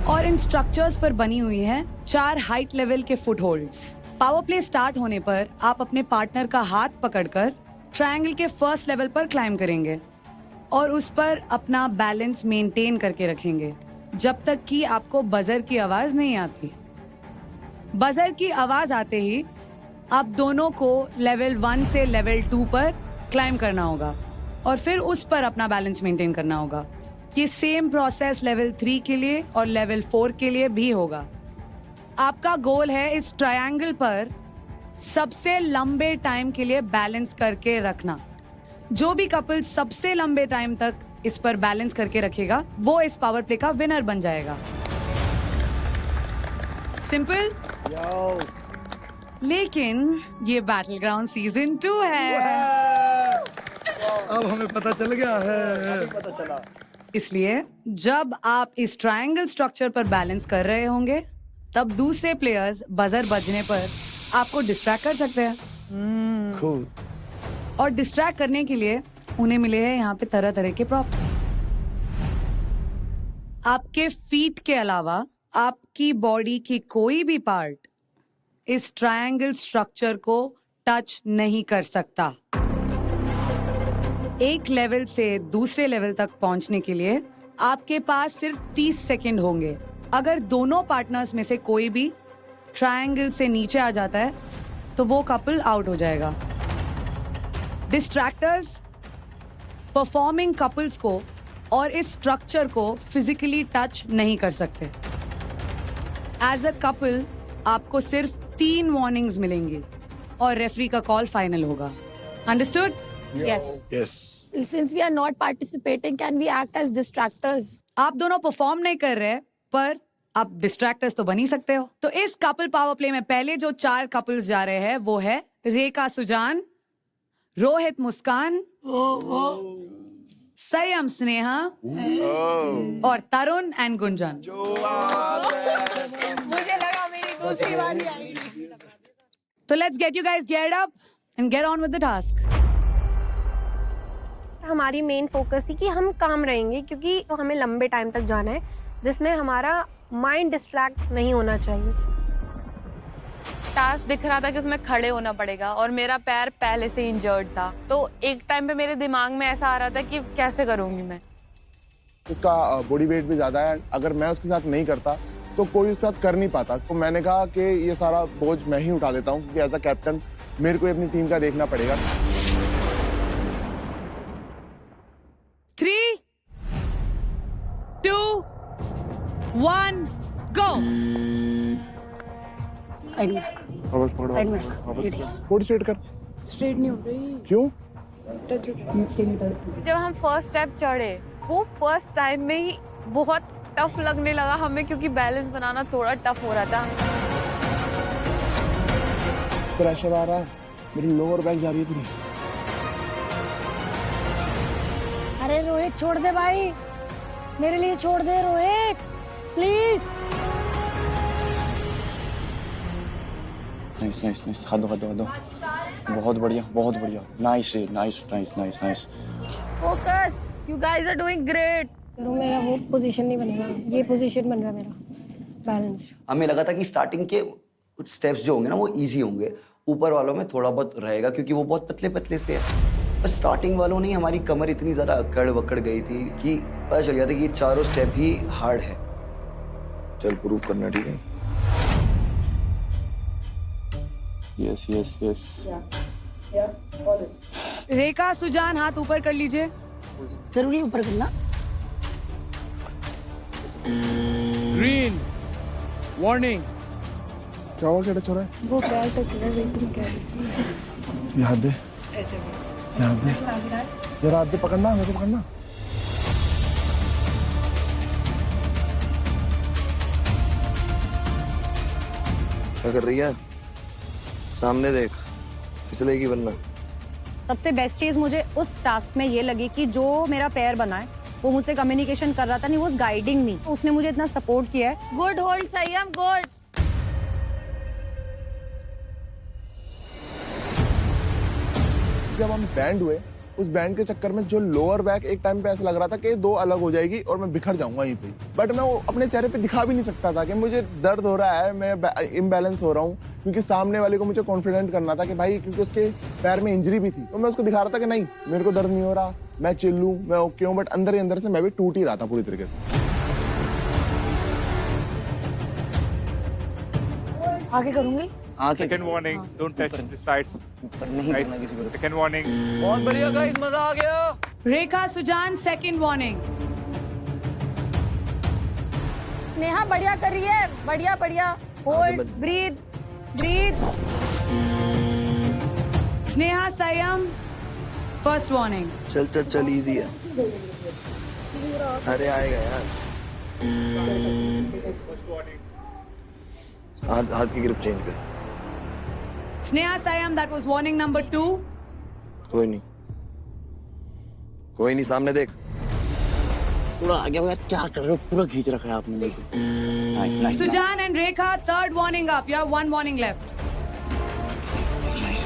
और इन स्ट्रक्चर्स पर बनी हुई हैं 4 हाइट लेवल के foot holds. Power play start होने पर आप अपने पार्टनर का हाथ पकड़कर ट्रायंगल के फर्स्ट लेवल पर क्लाइम करेंगे और उस पर अपना बैलेंस मेंटेन करके रखेंगे जब तक कि आपको बजर की आवाज नहीं आती। बजर की आवाज आते ही आप दोनों को लेवल 1 से लेवल 2 पर क्लाइम करना होगा और फिर उस पर अपना बैलेंस मेंटेन करना होगा। ये सेम प्रोसेस लेवल 3 के लिए और लेवल 4 के लिए भी होगा। आपका गोल है इस ट्रायंगल पर सबसे लंबे टाइम के लिए बैलेंस करके रखना। जो भी कपल सबसे लंबे टाइम तक इस पर बैलेंस करके रखेगा वो इस पावर प्ले का विनर बन जाएगा। सिंपल। लेकिन ये बैटल ग्राउंड सीजन 2 है। अब हमें पता चल गया है। इसलिए जब आप इस ट्रायंगल स्ट्रक्चर पर बैलेंस कर रहे होंगे तब दूसरे प्लेयर्स बजर बजने पर आपको डिस्ट्रैक्ट कर सकते हैं। खूब। और डिस्ट्रैक्ट करने के लिए उन्हें मिले हैं यहाँ पे तरह तरह के प्रॉप्स। आपके फीट के अलावा आपकी बॉडी की कोई भी पार्ट इस ट्रायंगल स्ट्रक्चर को टच नहीं कर सकता। एक लेवल से दूसरे लेवल तक पहुंचने के लिए आपके पास सिर्फ 30 सेकंड होंगे। अगर दोनों पार्टनर्स में से कोई भी ट्रायंगल से नीचे आ जाता है तो वो कपल आउट हो जाएगा। डिस्ट्रैक्टर्स परफॉर्मिंग कपल्स को और इस स्ट्रक्चर को फिजिकली टच नहीं कर सकते। एज अ कपल आपको सिर्फ 3 वार्निंग्स मिलेंगी और रेफरी का कॉल फाइनल होगा। Understood? Yes. Since we are not participating, can we act as distractors? आप दोनों परफॉर्म नहीं कर रहे पर आप डिस्ट्रैक्टर्स तो बन ही सकते हो। तो इस कपल पावर प्ले में पहले जो 4 कपल्स जा रहे हैं वो है रेखा सुजान, रोहित मुस्कान, संयम स्नेहा और तरुण एंड गुंजन। मुझे लगा मेरी दूसरी बारी आएगी। तो let's get you guys geared up and get on with the task. हमारी मेन फोकस थी कि हम काम रहेंगे क्योंकि हमें लंबे टाइम तक जाना है जिसमें हमारा माइंड डिस्ट्रैक्ट नहीं होना चाहिए। टास्क दिख रहा था कि उसमें खड़े होना पड़ेगा और मेरा पैर पहले से इंजर्ड था, तो एक टाइम पे मेरे दिमाग में ऐसा आ रहा था कि कैसे करूंगी मैं। उसका बॉडी वेट भी ज़्यादा है, अगर मैं उसके साथ नहीं करता तो कोई उसके साथ कर नहीं पाता। तो मैंने कहा कि ये सारा बोझ मैं ही उठा लेता हूँ, क्योंकि एज अ कैप्टन मेरे को अपनी टीम का देखना पड़ेगा। 3, 2, 1, go! साइड में वापस पकड़ो, साइड में वापस थोड़ी स्ट्रेट कर। स्ट्रेट नहीं हो रही, क्यों? टच हो जाए। जब हम फर्स्ट स्टेप चढ़े वो फर्स्ट टाइम में ही बहुत टफ लगने लगा हमें, क्योंकि बैलेंस बनाना थोड़ा टफ हो रहा था। प्रेशर आ रहा है, मेरी लोअर बैक जा रही है पूरी। अरे रोहित छोड़ दे भाई, मेरे लिए छोड़ दे Rohit please. Nice nice nice, हाथ दो। बहुत बढ़िया, बहुत बढ़िया। Nice nice nice nice nice. Focus, you guys are doing great. करो, मेरा वो पोजीशन नहीं बनेगा, ये पोजीशन बन रहा है मेरा बैलेंस। हमें लगा था कि स्टार्टिंग के कुछ स्टेप्स जो होंगे ना वो इजी होंगे, ऊपर वालों में थोड़ा बहुत रहेगा क्योंकि वो बहुत पतले पतले से है। पर स्टार्टिंग वालों ने हमारी कमर इतनी ज़्यादा अकड़ वकड़ गई थी कि पता चल गया था कि ये चारों स्टेप ही हार्ड है। चल प्रूव करना, ठीक है? Yes yes yes. Rekha, Sujan, हाथ ऊपर कर लीजिए। जरूरी ऊपर करना। Green warning. क्या हुआ, क्या टच हो रहा है? वो पैर टच हो रहा है, वेटिंग कर रही थी। याद दे, ऐसे याद दे, यार हाथ दे, पकड़ना, मेरे को पकड़ना। क्या कर रही है? सामने देख, इसलिए की बनना। सबसे बेस्ट चीज मुझे उस टास्क में ये लगी कि जो मेरा पैर बना है वो मुझसे कम्युनिकेशन कर रहा था, नहीं वो गाइडिंग मी, उसने मुझे इतना सपोर्ट किया है। गुड होल्ड संयम, गुड। जब हम बैंड हुए, उस बैंड के चक्कर में जो लोअर बैक एक टाइम पे ऐसा लग रहा था कि दो अलग हो जाएगी और मैं बिखर जाऊंगा यहीं पे। बट मैं वो अपने चेहरे पे दिखा भी नहीं सकता था कि मुझे दर्द हो रहा है, मैं इम्बैलेंस हो रहा हूँ, क्योंकि सामने वाले को मुझे कॉन्फिडेंट करना था कि भाई, क्योंकि उसके पैर में इंजरी भी थी, तो मैं उसको दिखा रहा था कि नहीं, मेरे को दर्द नहीं हो रहा, मैं चिल हूँ, मैं ओके हूँ। बट अंदर ही अंदर से मैं भी टूट ही रहा था पूरी तरीके से। आगे करूंगी। Second warning, don't touch the sides. ऊपर नहीं करना किसी को। Second warning. बहुत बढ़िया गाइस, मजा आ गया। रेखा, सुजान, सेकंड वार्निंग। स्नेहा बढ़िया कर रही है, बढ़िया बढ़िया। Hold, breathe breathe. स्नेहा, संयम, फर्स्ट वार्निंग। चल चल चल, इजी है। अरे आएगा यार। हाथ की ग्रिप चेंज कर। स्नेहा, संयम, that was warning number 2. कोई नहीं, कोई नहीं, सामने देख। पूरा आगे यार, क्या कर रहे हो? पूरा खींच रखा है आपने मेरे को। Nice nice Sujan and Rekha, third warning up. You have one warning left. Nice.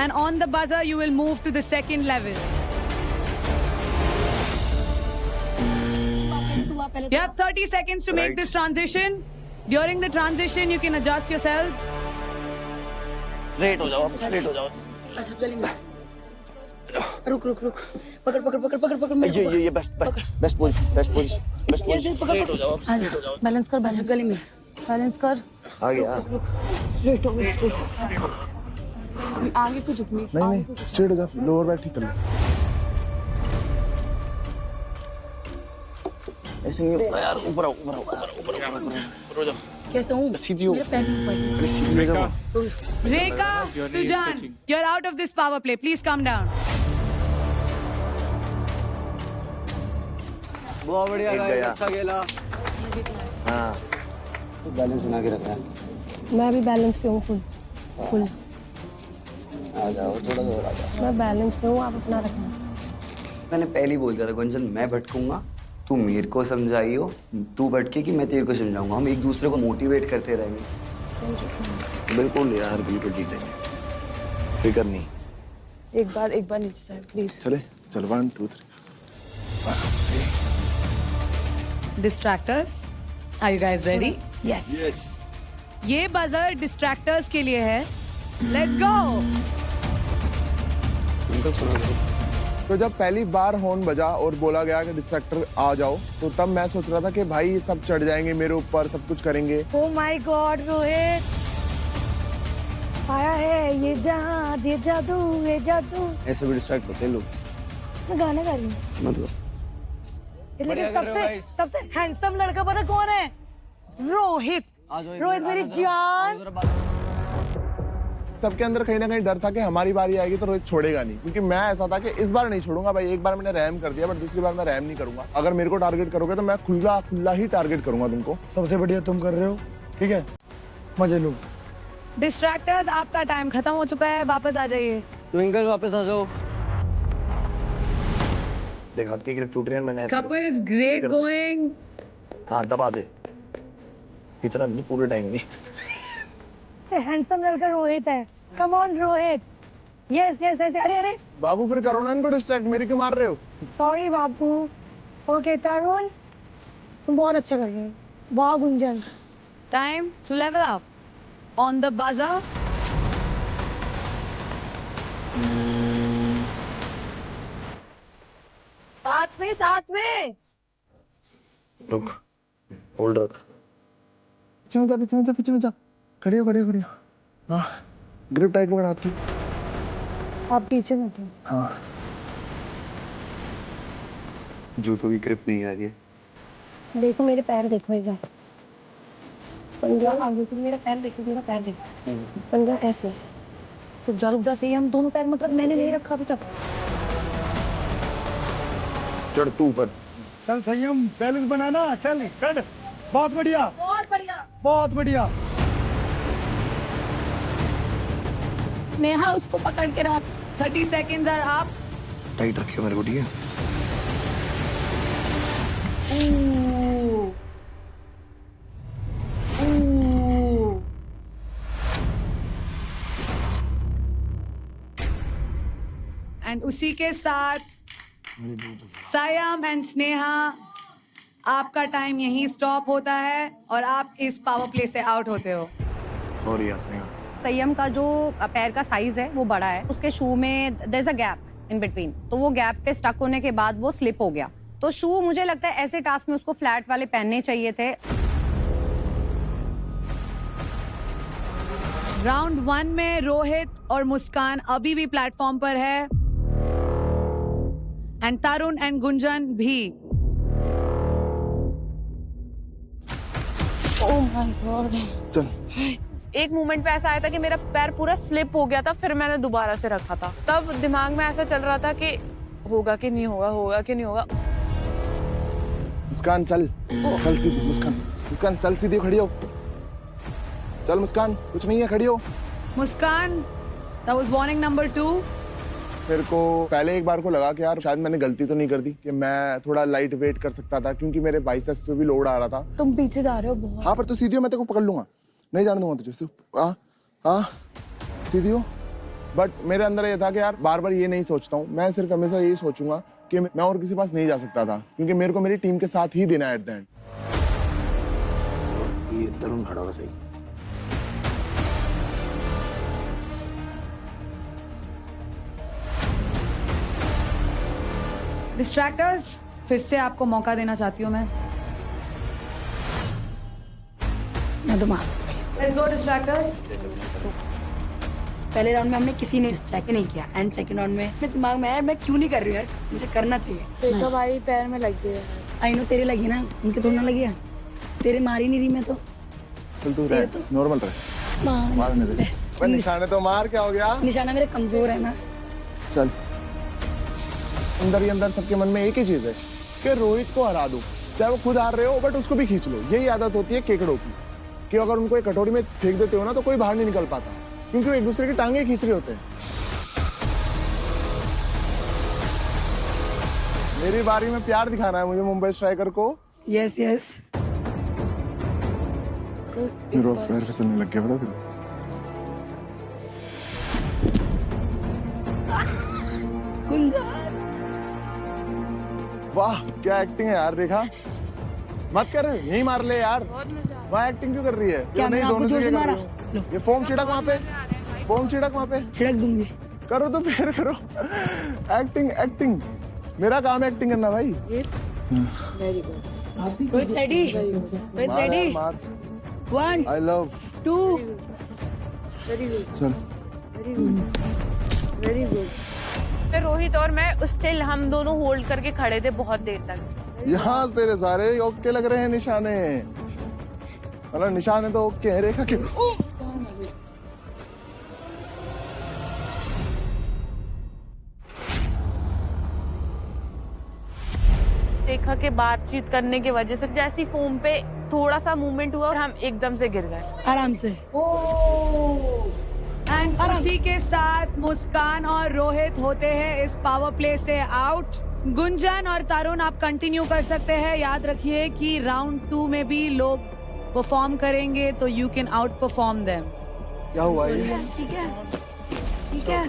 And on the buzzer, you will move to the second level. You have 30 seconds to make Right. this transition. During the transition, you can adjust yourselves. Straight हो जाओ, straight हो जाओ। अच्छा गले में। रुक रुक रुक, पकड़ पकड़ पकड़ पकड़ पकड़ मेरे को। ये best position, best position. Straight हो जाओ, स्ट्रेट हो जाओ। बैलेंस कर, बैलेंस गले में बैलेंस कर। आ गया। स्ट्रेट हो, स्ट्रेट। आगे को झुकनी। नहीं, स्ट्रेट हो जा, लोअर बैक ठीक कर ले। ऐसे नहीं होता यार, ऊपर हो जाओ। कैसे हूँ? सीधी हो। मेरे पैर नहीं ऊपर। Rekha, Sujan, you're out of this power play. Please calm down. बहुत बढ़िया एक गाइस, गया। अच्छा खेला। हाँ, बैलेंस बना के रखना है। मैं भी बैलेंस पे हूँ, फुल। आ जाओ, थोड़ा और आ जाओ। मैं बैलेंस पे हूँ, आप अपना रखना। मैंने पहले ही बोल दिया था गुंजन, मैं भटकूंगा, तू मेरे को समझाइयो, तू भटके कि मैं तेरे को समझाऊंगा। हम एक दूसरे को मोटिवेट करते रहेंगे। बिल्कुल यार, बिल्कुल जीतेंगे, फिक्र नहीं। एक बार नीचे जाए प्लीज। चले, चल 1 2 3। Distractors, are you guys ready? Yes. ये buzzer distractors के लिए है. Let's go. तो जब पहली बार हॉर्न बजा और बोला गया कि डिस्ट्रैक्टर आ जाओ, तो तब मैं सोच रहा था कि भाई ये सब चढ़ जाएंगे मेरे ऊपर, सब कुछ करेंगे। ओ माय गॉड रोहित आया है ये जादू, ये जादू, ये जादू। ऐसे भी डिस्ट्रैक्ट होते हैं लोग। मैं गाना गा रही हूँ मतलब लेकिन सबसे हैंडसम लड़का पता कौन है? रोहित। रोहित मेरी जान। सबके अंदर कहीं ना कहीं डर था कि हमारी बारी आएगी तो रोहित छोड़ेगा नहीं, क्योंकि मैं ऐसा था कि इस बार नहीं छोड़ूंगा भाई। एक बार मैंने रैम कर दिया, बट दूसरी बार मैं रैम नहीं करूंगा। अगर मेरे को टारगेट करोगे तो मैं खुला ही टारगेट करूंगा तुमको। सबसे बढ़िया तुम कर रहे हो, ठीक है, मजे लो। डिस्ट्रैक्टर्स, आपका टाइम खत्म हो चुका है, वापस आ जाइए। ट्विंकल वापस आ जाओ। देख हाथ की ग्रिप टूट रही है, मैंने ऐसे कपल इज ग्रेट गोइंग। हाँ दबा दे, इतना नहीं, पूरे टाइम नहीं। हैंडसम लड़का रोहित है। Come on Rohit. Yes yes yes. अरे अरे बाबू फिर करो ना इनको डिस्ट्रैक्ट, मेरे क्यों मार रहे हो? सॉरी बाबू। ओके तरुण तुम बहुत अच्छा कर रहे हो। वाह Gunjan. Time to level up on the buzzer. साथ में रुक, होल्ड रख। पीछे में जा। खड़ी हो। हाँ, ग्रिप टाइट पकड़ हाथ की। आप पीछे में थे। हाँ। जूतों की ग्रिप नहीं आ रही है। देखो मेरे पैर देखो इधर। पंजा आगे तो मेरा पैर देखो, मेरा पैर देखो। पंजा कैसे? रुक जा सही, हम दोनों पैर मतलब मैंने नहीं रखा अभी तक। चढ़ तू ऊपर। चल संयम, बैलेंस बनाना, चल कर। बहुत बढ़िया। स्नेहा उसको पकड़ के रख। 30 seconds are up. टाइट रखियो मेरे को, ठीक है? एंड उसी के साथ सायम एंड स्नेहा, आपका टाइम यहीं स्टॉप होता है और आप इस पावर प्ले से आउट होते हो। सॉरी यार स्नेहा। संयम का जो पैर का साइज है वो बड़ा है, उसके शू में there is a gap in between, तो वो गैप पे स्टक होने के बाद वो स्लिप हो गया। तो शू मुझे लगता है ऐसे टास्क में उसको फ्लैट वाले पहनने चाहिए थे। राउंड 1 में रोहित और मुस्कान अभी भी प्लेटफॉर्म पर है एंड तरुण एंड गुंजन भी। Oh my God. चल। एक मोमेंट पे ऐसा आया था कि मेरा पैर पूरा स्लिप हो गया था, फिर मैंने दोबारा से रखा था। तब दिमाग में ऐसा चल रहा था कि होगा कि नहीं होगा, होगा कि नहीं होगा। मुस्कान चल सीधी। मुस्कान चल सीधी, खड़ी हो। चल मुस्कान, कुछ नहीं है, खड़ी हो। मुस्कान, that was warning number 2. मेरे को पहले एक बार को लगा कि यार शायद मैंने गलती तो नहीं कर दी, कि मैं थोड़ा लाइट वेट कर सकता था, क्योंकि मेरे बाइसेप्स पे भी लोड आ रहा था। तुम पीछे जा रहे हो बहुत। हाँ पर तू सीधी हो, मैं तेरे को पकड़ लूंगा, नहीं जाने दूंगा तुझे। हाँ सीधी हो। बट मेरे अंदर ये था कि यार बार बार ये नहीं सोचता हूँ, मैं सिर्फ हमेशा यही सोचूंगा कि मैं और किसी पास नहीं जा सकता था, क्योंकि मेरे को मेरी टीम के साथ ही देना है एट द एंड। ये तरुण खड़ा हो सही। डिस्ट्रैक्टर्स, फिर से आपको मौका देना चाहती हूँ मैं तो मान। Let's go डिस्ट्रैक्टर्स। पहले राउंड में हमने किसी ने डिस्ट्रैक्ट नहीं किया, एंड सेकंड राउंड में अपने दिमाग में आया मैं क्यों नहीं कर रही हूँ यार, मुझे करना चाहिए। देखो भाई पैर में लग गया। आई नो तेरे लगी ना, उनके थोड़ा ना लगी है। तेरे मार ही नहीं रही मैं तो। चल तू रह, नॉर्मल रह। मारने दे। भाई निशाने तो मार, क्या हो गया? निशाना मेरे कमजोर है ना। चल। अंदर ही अंदर सबके मन में एक ही चीज है कि रोहित को हरा दो, चाहे वो खुद हार रहे हो, बट उसको भी खींच लो। यही आदत होती है केकड़ों की, कि अगर उनको एक कटोरी में फेंक देते हो ना तो कोई बाहर नहीं निकल पाता, क्योंकि वो एक दूसरे की टांगे खींच रहे होते हैं। मेरी बारी में प्यार दिखाना है मुझे मुंबई स्ट्राइकर को। Yes yes. मेरा पैर फिसलने लग गया, पता तेरे को? वाह क्या एक्टिंग है यार, देखा? मत कर, यही मार ले यार। वहाँ एक्टिंग क्यों कर रही है? क्या नहीं, मैं आपको दोनों जोर से जगह कर मारा? रही हो। ये फोम छिड़क वहाँ पे, फोम छिड़क वहाँ पे। छिड़क दूंगी। करो तो फिर करो। एक्टिंग एक्टिंग, मेरा काम है एक्टिंग करना भाई। रोहित रेडी? रोहित रेडी? मार 1 आई लव 2 चल। फिर रोहित और मैं स्टिल हम दोनों होल्ड करके खड़े थे बहुत देर तक। यहाँ तेरे सारे ओके लग रहे हैं निशाने, मतलब निशाने तो ओके है। रेखा के रेखा के बातचीत करने की वजह से जैसी फोम पे थोड़ा सा मूवमेंट हुआ और हम एकदम से गिर गए आराम से। एंड उसी के साथ मुस्कान और रोहित होते हैं इस पावर प्ले से आउट। गुंजन और तरुण आप कंटिन्यू कर सकते हैं। याद रखिए कि राउंड 2 में भी लोग परफॉर्म करेंगे तो you can out perform them. क्या हुआ ये? ठीक है ठीक है।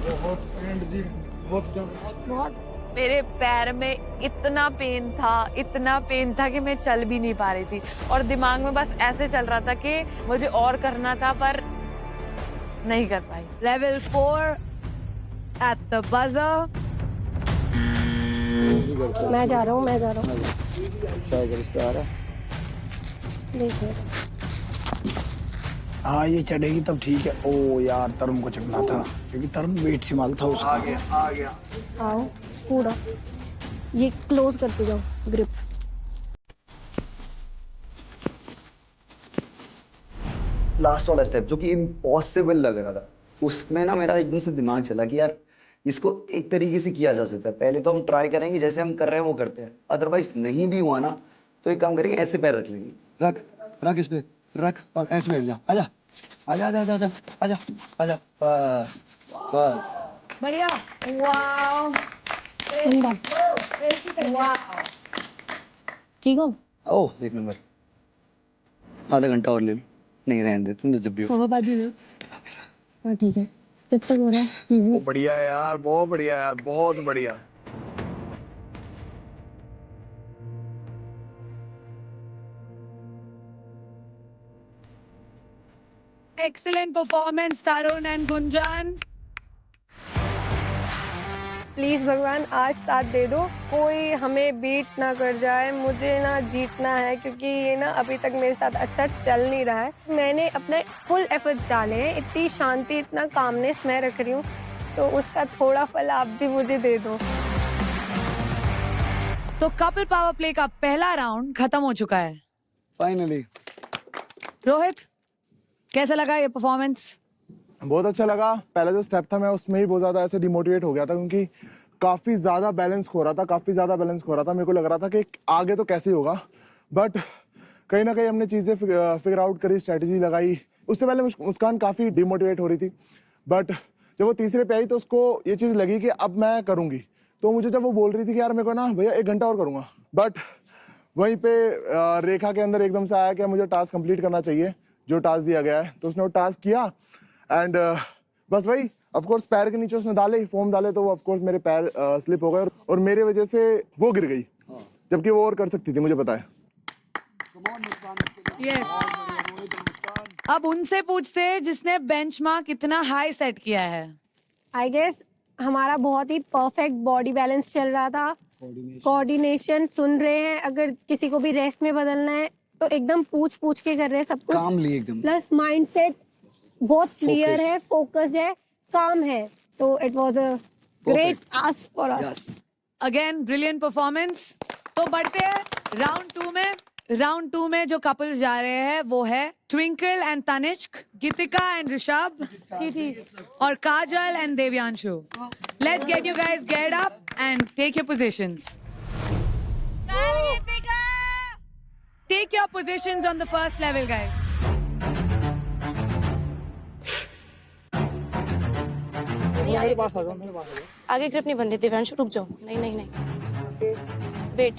बहुत मेरे पैर में इतना पेन था कि मैं चल भी नहीं पा रही थी और दिमाग में बस ऐसे चल रहा था कि मुझे और करना था पर नहीं कर पाई। Level 4 at the buzzer. मैं जा रहा हूँ हाँ ये चढ़ेगी तब ठीक है। ओ यार तरुण को चढ़ना था क्योंकि तरुण वेट संभाल था उसका। आ गया। आओ पूरा ये क्लोज करते जाओ ग्रिप। लास्ट वाला स्टेप जो कि इम्पॉसिबल लग रहा था, उसमें ना मेरा एकदम से दिमाग चला कि यार इसको एक तरीके से किया जा सकता है। पहले तो हम ट्राई करेंगे जैसे हम कर रहे हैं वो करते हैं, अदरवाइज नहीं भी हुआ ना तो एक काम करेंगे, ऐसे पैर रख लेंगे। रख इस पे रख और ऐसे बैठ जा। आजा आजा आजा आजा आजा आजा, बस बस बढ़िया। वाओ ठीक हो? ओह एक नंबर। आधा घंटा और ले लो। नहीं रहने दे, तुम जब भी हो। बाबा भी हो। हाँ ठीक है। कब तक हो रहा है? इजी। बढ़िया है यार, बहुत बढ़िया यार, बहुत बढ़िया। Excellent performance, Tarun and Gunjan. Please भगवान आज साथ दे दो, कोई हमें बीट ना कर जाए। मुझे ना जीतना है क्योंकि ये ना अभी तक मेरे साथ अच्छा चल नहीं रहा है। मैंने अपने फुल एफर्ट्स डाले हैं, इतनी शांति इतना कामनेस मैं रख रही हूँ, तो उसका थोड़ा फल आप भी मुझे दे दो। तो कपल पावर प्ले का पहला राउंड खत्म हो चुका है। फाइनली रोहित, कैसा लगा ये परफॉर्मेंस? बहुत अच्छा लगा। पहला जो स्टेप था मैं उसमें ही बहुत ज्यादा ऐसे डिमोटिवेट हो गया था क्योंकि काफी ज्यादा बैलेंस खो रहा था। मेरे को लग रहा था कि आगे तो कैसे होगा, बट कहीं ना कहीं हमने चीजें फिगर आउट करी, स्ट्रेटेजी लगाई। उससे पहले मुस्कान काफी डिमोटिवेट हो रही थी, बट जब वो तीसरे पे आई तो उसको ये चीज लगी कि अब मैं करूंगी। तो मुझे जब वो बोल रही थी कि यार मेरे को ना भैया 1 घंटा और करूंगा, बट वहीं पे रेखा के अंदर एकदम से आया कि मुझे टास्क कंप्लीट करना चाहिए जो टास्क दिया गया है। तो उसने वो टास्क किया एंड बस वही ऑफ कोर्स पैर के नीचे उसने डाले, फोम डाले, तो वो ऑफ कोर्स मेरे पैर स्लिप हो गए और मेरे वजह से वो गिर गई, जबकि वो और कर सकती थी, मुझे पता है। अब उनसे पूछते हैं जिसने बेंचमार्क इतना हाई सेट किया है। आई गेस हमारा बहुत ही परफेक्ट बॉडी बैलेंस चल रहा था, कोऑर्डिनेशन सुन रहे हैं। अगर किसी को भी रेस्ट में बदलना है तो एकदम पूछ के कर रहे हैं सब कुछ, Calmly एकदम। प्लस माइंडसेट बहुत क्लियर है, फोकस है, काम है। तो it was a great ask for us. Again brilliant performance. तो बढ़ते हैं राउंड 2 में। राउंड 2 में जो कपल्स जा रहे हैं वो है Twinkle and Tanishk, Gitika and Rishabh, और Kajal and Devyanshu. Let's get you guys get up and take your positions. Take your positions on the first level, guys. मेरे पास आ जाओ, मेरे पास आ जाओ। आगे ग्रिप नहीं बनती दिव्यांशु, रुक जाओ। नहीं वेट।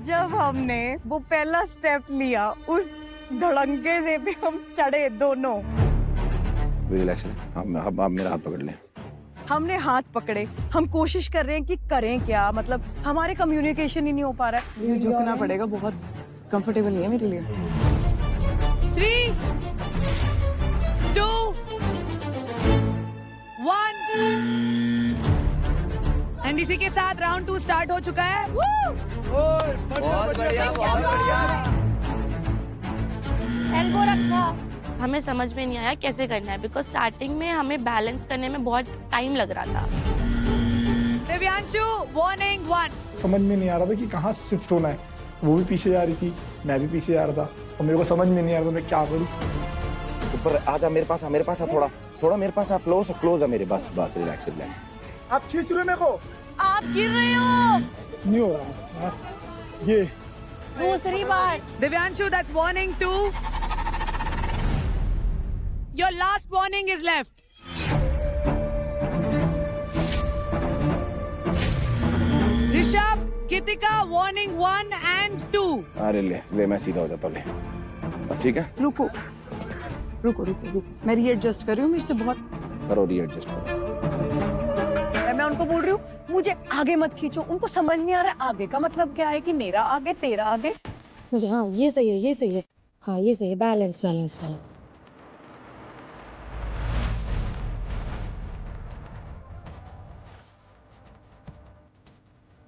जब हमने वो पहला स्टेप लिया उस धड़ंके से भी हम चढ़े दोनों। रिलैक्स, आप मेरा हाथ पकड़ लें। हमने हाथ पकड़े, हम कोशिश कर रहे हैं कि करें क्या, मतलब हमारे कम्युनिकेशन ही नहीं हो पा रहा है। ये झुकना पड़ेगा, बहुत कंफर्टेबल नहीं है मेरे लिए। 3, 2, एंड इसी के साथ राउंड 2 स्टार्ट हो चुका है। एल्बो रखा। हमें समझ में नहीं आया कैसे करना है, बिकॉज स्टार्टिंग में हमें बैलेंस करने में बहुत टाइम लग रहा था। दिव्यांशु वार्निंग 1। समझ में नहीं आ रहा था कि कहाँ शिफ्ट होना है। वो भी पीछे जा रही थी, मैं भी पीछे जा रहा था, और मेरे को समझ में नहीं आ रहा था मैं क्या करूँ। ऊपर आजा, मेरे पास आ, थोड़ा मेरे पास आ, क्लोज है मेरे, बस रिलैक्स। आप खींच रहे हो मेरे को, आप गिर रहे हो। नहीं हो रहा मुझसे यार। ये दूसरी बार। Divyanshu, that's warning 2. Your last warning is left. Rishabh, Kitika, warning 1 and 2. अरे ले मैं सीधा हो जाता हूँ, ले ठीक है। रुको, मैं रीएडजस्ट कर रही हूँ, मेरे से बहुत करो रीएडजस्ट करो। मैं उनको बोल रही हूँ मुझे आगे मत खींचो, उनको समझ नहीं आ रहा है आगे का मतलब क्या है, कि मेरा आगे तेरा आगे। मुझे हाँ ये सही है, हाँ ये सही है, बैलेंस।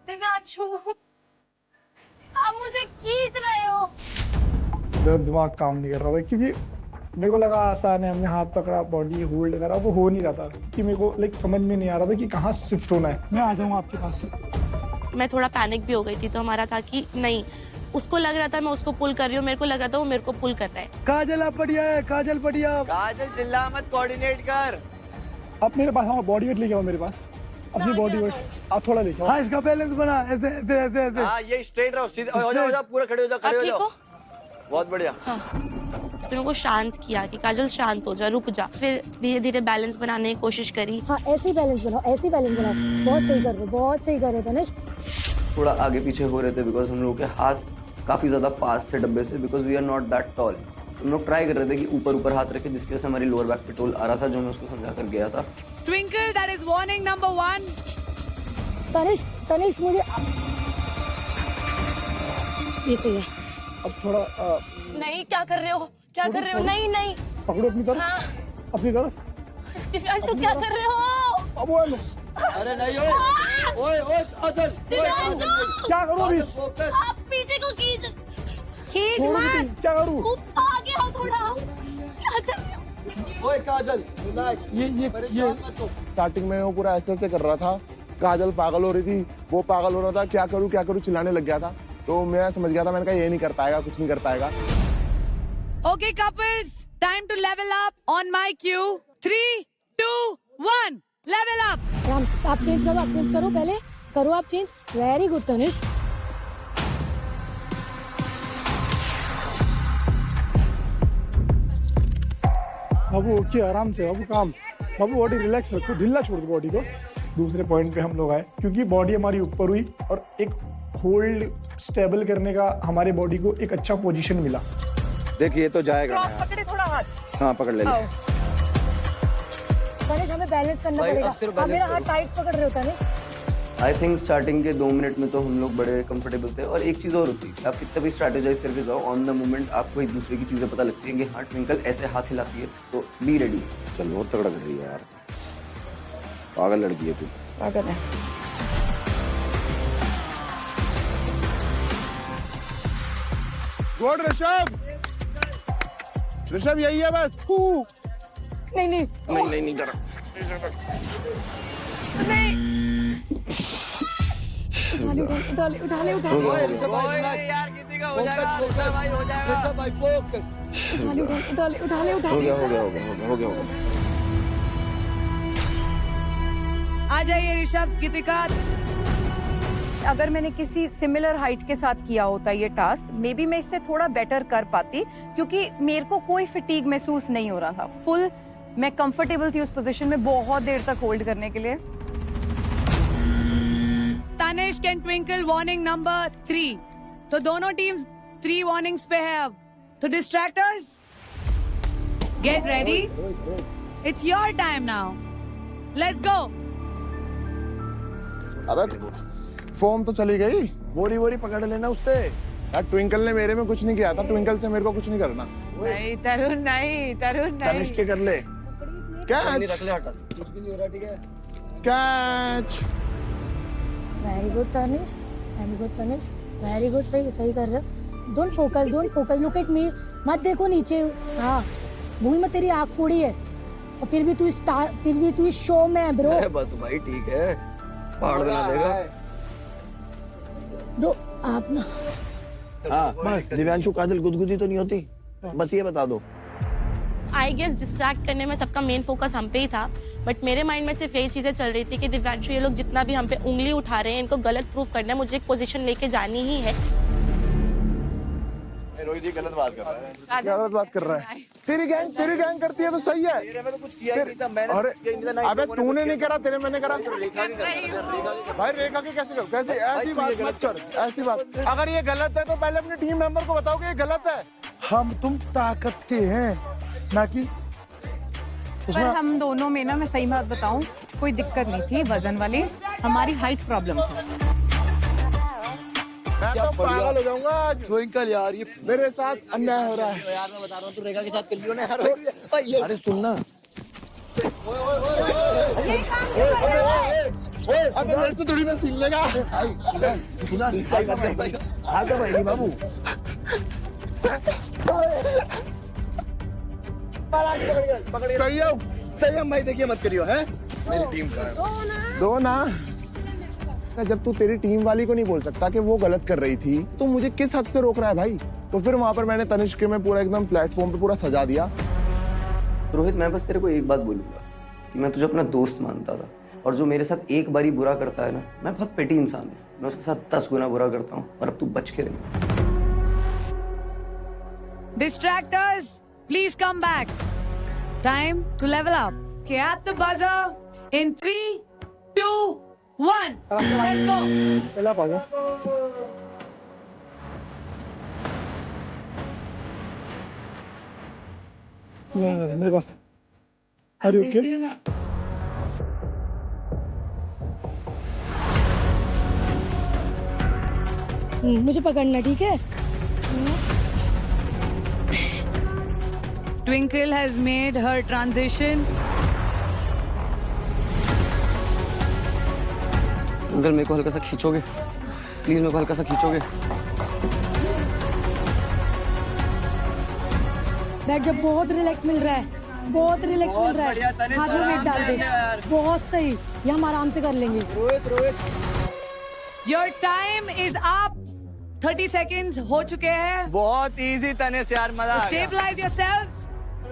दिव्यांशु, आप मुझे खींच रहे हो। मेरा दिमाग काम नहीं कर रहा था, क्योंकि मेरे को लगा आसान है, हमने हाथ पकड़ा, बॉडी होल्ड करा, वो हो नहीं रहा था, कि मेरे को समझ में नहीं आ रहा था कि कहाँ शिफ्ट होना है। मैं आ जाऊँगा आपके पास। मैं थोड़ा पैनिक भी हो गई थी, तो हमारा था कि नहीं, उसको लग रहा था मैं उसको पुल कर रही हूँ, मेरे को लग रहा था वो मेरे को पुल कर रहा है। काजल आप बढ़िया है, काजल बढ़िया। काजल चिल्ला मत, कोऑर्डिनेट कर। अब मेरे पास आओ, बॉडी वेट लेके आओ मेरे पास, अपनी बॉडी वेट आप थोड़ा लेके आओ। हाँ, इसका बैलेंस बना, ऐसे। हाँ, ये स्ट्रेट रहो, सीधे हो जाओ, पूरा खड़े हो जाओ। बहुत बढ़िया। उसने मेरे को शांत किया कि काजल शांत हो जा, रुक जा। फिर धीरे धीरे बैलेंस बनाने की कोशिश करी। हाँ ऐसे ही बैलेंस बनाओ। बहुत सही कर रहे तनिष। थोड़ा आगे पीछे हो रहे थे, बिकॉज हम लोगों के हाथ काफ़ी ज़्यादा पास थे डब्बे से, because we are not that tall. हम लोग ट्राई कर रहे थे कि ऊपर हाथ रखे, जिसकी वजह से हमारी लोअर बैक पे टोल आ रहा था, जो मैं उसको समझा कर गया था। Twinkle, that is warning number 1. Tanish मुझे ये सही है। अब थोड़ा नहीं, क्या कर रहे हो? नहीं पकड़ो अपनी तरफ। हाँ। अपनी तरफ। दिव्यांशु, क्या कर रहे हो? अब वो अरे नहीं, ओए काजल, दिव्यांशु, क्या करूँ अभी? आप पीछे को खींच मत। क्या करूँ? आगे आओ थोड़ा। क्या कर रहे हो? ओए काजल, रिलैक्स। ये स्टार्टिंग में वो पूरा ऐसे कर रहा था, काजल पागल हो रही थी, वो पागल हो रहा था, क्या करूँ चिल्लाने लग गया था। तो मैं समझ गया था, मैंने कहा ये नहीं कर पाएगा, कुछ नहीं कर पाएगा। Okay, couples, time to level up on my cue. 3, 2, 1, level up. आराम से आप चेंज करो पहले। करो आप चेंज। Very good Tanish. बाबू ओके, आराम से बाबू, काम। बाबू बॉडी रिलैक्स रखो, ढीला छोड़ दो बॉडी को। दूसरे पॉइंट पे हम लोग आए, क्योंकि बॉडी हमारी ऊपर हुई और एक होल्ड स्टेबल करने का हमारे बॉडी को एक अच्छा पोजीशन मिला। देखिए तो जाएगा। क्रॉस पकड़े थोड़ा हाथ। हाँ पकड़ ले। तनिष हमें बैलेंस करना भाई, पड़ेगा। अब सिर्फ आप बैलेंस मेरा करो। हाथ टाइट पकड़ रहे हो तनिष। आई थिंक स्टार्टिंग के 2 मिनट में तो हम लोग बड़े कंफर्टेबल थे, और एक चीज़ और होती है, आप कितना भी स्ट्रैटेजाइज करके जाओ, ऑन द मोमेंट आपको एक दूसरे की चीज़ें पता लगती है कि हाँ ट्विंकल ऐसे हाथ हिलाती है, तो बी रेडी। चल बहुत तगड़ा कर रही है यार, पागल लड़की है तू। पागल है। गुड ऋषभ यही है बस। नहीं जरा। उठा ले। यार किसी का हो जाएगा भाई, हो जाएगा भाई, फोकस। उठा ले। हो गया। आ जाइए ऋषभ, गीतिका। अगर मैंने किसी सिमिलर हाइट के साथ किया होता ये टास्क, मे बी मैं इससे थोड़ा बेटर कर पाती, क्योंकि मेरे को कोई फिटीग महसूस नहीं हो रहा था। फुल मैं कंफर्टेबल थी उस पोजीशन में बहुत देर तक होल्ड करने के लिए। Tanish and twinkle, warning number 3. तो दोनों टीम्स 3 वार्निंग्स पे है अब। तो distractors, get ready, it's your time now, let's go. अबे फॉर्म तो चली गई, बोरी पकड़ लेना उससे। यार ट्विंकल ने मेरे में कुछ नहीं किया था, ट्विंकल से मेरे को कुछ नहीं करना। नहीं तरुण नहीं। तनिष के कर ले। क्या रख ले, हटा। कुछ भी नहीं हो रहा, ठीक है। Catch. Very good Tanish, very good Tanish, very good, सही सही कर रहे हो। Don't focus, look at me, मत देखो नीचे। हाँ, भूल मत, तेरी आँख फोड़ी है और फिर भी तू शो में है ब्रो। बस भाई ठीक है, पहाड़ बना देगा ब्रो आप ना। हाँ बस, दिव्यांशु काजल गुदगुदी तो नहीं होती, बस ये बता दो। आई गेस डिस्ट्रैक्ट करने में सबका मेन फोकस हम पे ही था, बट मेरे माइंड में सिर्फ यही चीजें चल रही थी कि दिव्यांशु ये लोग जितना भी हम पे उंगली उठा रहे हैं इनको गलत प्रूफ करना है, मुझे एक पोजीशन लेके जानी ही है। रोहित जी गलत बात कर रहा है। क्या गलत बात कर रहा है? तेरी गैंग करती है तो सही है। मैंने तो कुछ किया ही नहीं था, मैंने अरे कुछ किया ही नहीं था, अबे तूने नहीं करा, तेरे मैंने करा। रेखा की कर भाई रेखा की कैसे ऐसी बात मत कर, ऐसी बात। अगर ये गलत है तो पहले अपने टीम मेंबर को बताओ कि ये गलत है। हम तुम ताकत के हैं ना कि पर हम दोनों में ना, मैं सही बात बताऊं, कोई दिक्कत नहीं थी वजन वाली, हमारी हाइट प्रॉब्लम थी। मैं तो पागल हो जाऊंगा आज। ट्विंकल यार, ये मेरे साथ अन्याय हो रहा है यार। मैं बता रहा हूँ, तू रेखा के साथ कर लियो ना यार। अरे सुनना, अबे मेरे से थोड़ी ना छीन लेगा। सुना भाई बाबू। सही है भाई, देखिए मत करियो है। मेरी टीम का है। दो ना। जब तू तेरी टीम वाली को नहीं बोल सकता कि वो गलत कर रही थी, तो मुझे किस हक से रोक रहा है भाई? तो फिर वहां पर मैंने तनिष्क में पूरा एकदम प्लेटफॉर्म पे पूरा सजा दिया। रोहित, मैं बस तेरे को एक बात बोलूंगा कि मैं तुझे अपना दोस्त मानता था, और जो मेरे साथ एक बारी बुरा करता है ना, मैं बहुत पेटी इंसान हूँ, मैं उसके साथ 10 गुना बुरा करता हूँ, और अब तू बच के रही। Distractors, please come back. Time to level up. Okay, at the buzzer in 3, 2, 1. Let's go. पहला पागा। मेरे पास। Are you okay? मुझे पकड़ना, ठीक है? Twinkle has made her transition. Uncle, मेरे को हल्का सा खींचोगे प्लीज, मेरे को हल्का सा खींचोगे। बैठ जा, बहुत रिलैक्स मिल रहा है, बहुत रिलैक्स मिल रहा है। हाथ में वेट डाल दे, बहुत सही, ये हम आराम से कर लेंगे। Your time is up. 30 seconds हो चुके हैं। बहुत इजी तनिष यार, मजा आ गया। Stabilize yourselves.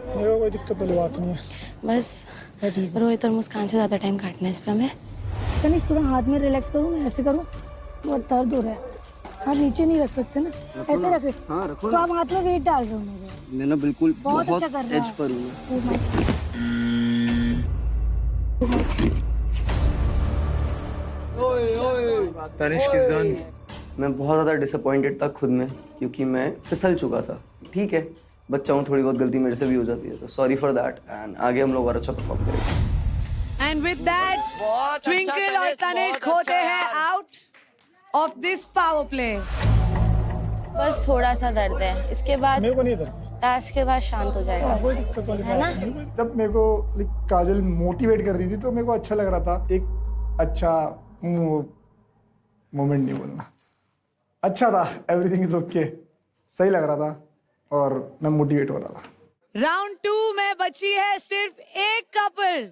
मेरे को कोई दिक्कत वाली बात नहीं है। बस रोहित और मुस्कान से ज्यादा टाइम काटना है इस पे हमें। तनिष थोड़ा हाथ में रिलैक्स करूँ, मैं ऐसे करूँ, बहुत दर्द हो रहा है। हाथ नीचे नहीं रख सकते ना, ऐसे रख। हाँ, रखो तो आप हाथ में वेट डाल रहे हो मेरे। मैं ना बिल्कुल बहुत अच्छा कर रहा एज पर हूँ। Oh my Tanishk is done. मैं बहुत ज़्यादा डिसअपॉइंटेड था खुद में, क्योंकि मैं फिसल चुका था। ठीक है, बच्चा हूँ, थोड़ी बहुत गलती मेरे से भी हो जाती है, तो सॉरी फॉर दैट, एंड आगे हम लोग और अच्छा परफॉर्म करेंगे। And with that, Twinkle और तनिष्क होते हैं out of this power play. बस थोड़ा सा दर्द है, इसके बाद मेरे को नहीं दर्द। टास्क के बाद शांत हो जाएगा। कोई दिक्कत वाली है बात ना? नहीं। जब मेरे को काजल मोटिवेट कर रही थी तो मेरे को अच्छा लग रहा था। एक अच्छा मोमेंट नहीं बोलना, अच्छा था, एवरीथिंग इज ओके, सही लग रहा था और मैं मोटिवेट हो रहा था। राउंड 2 में बची है सिर्फ एक कपल,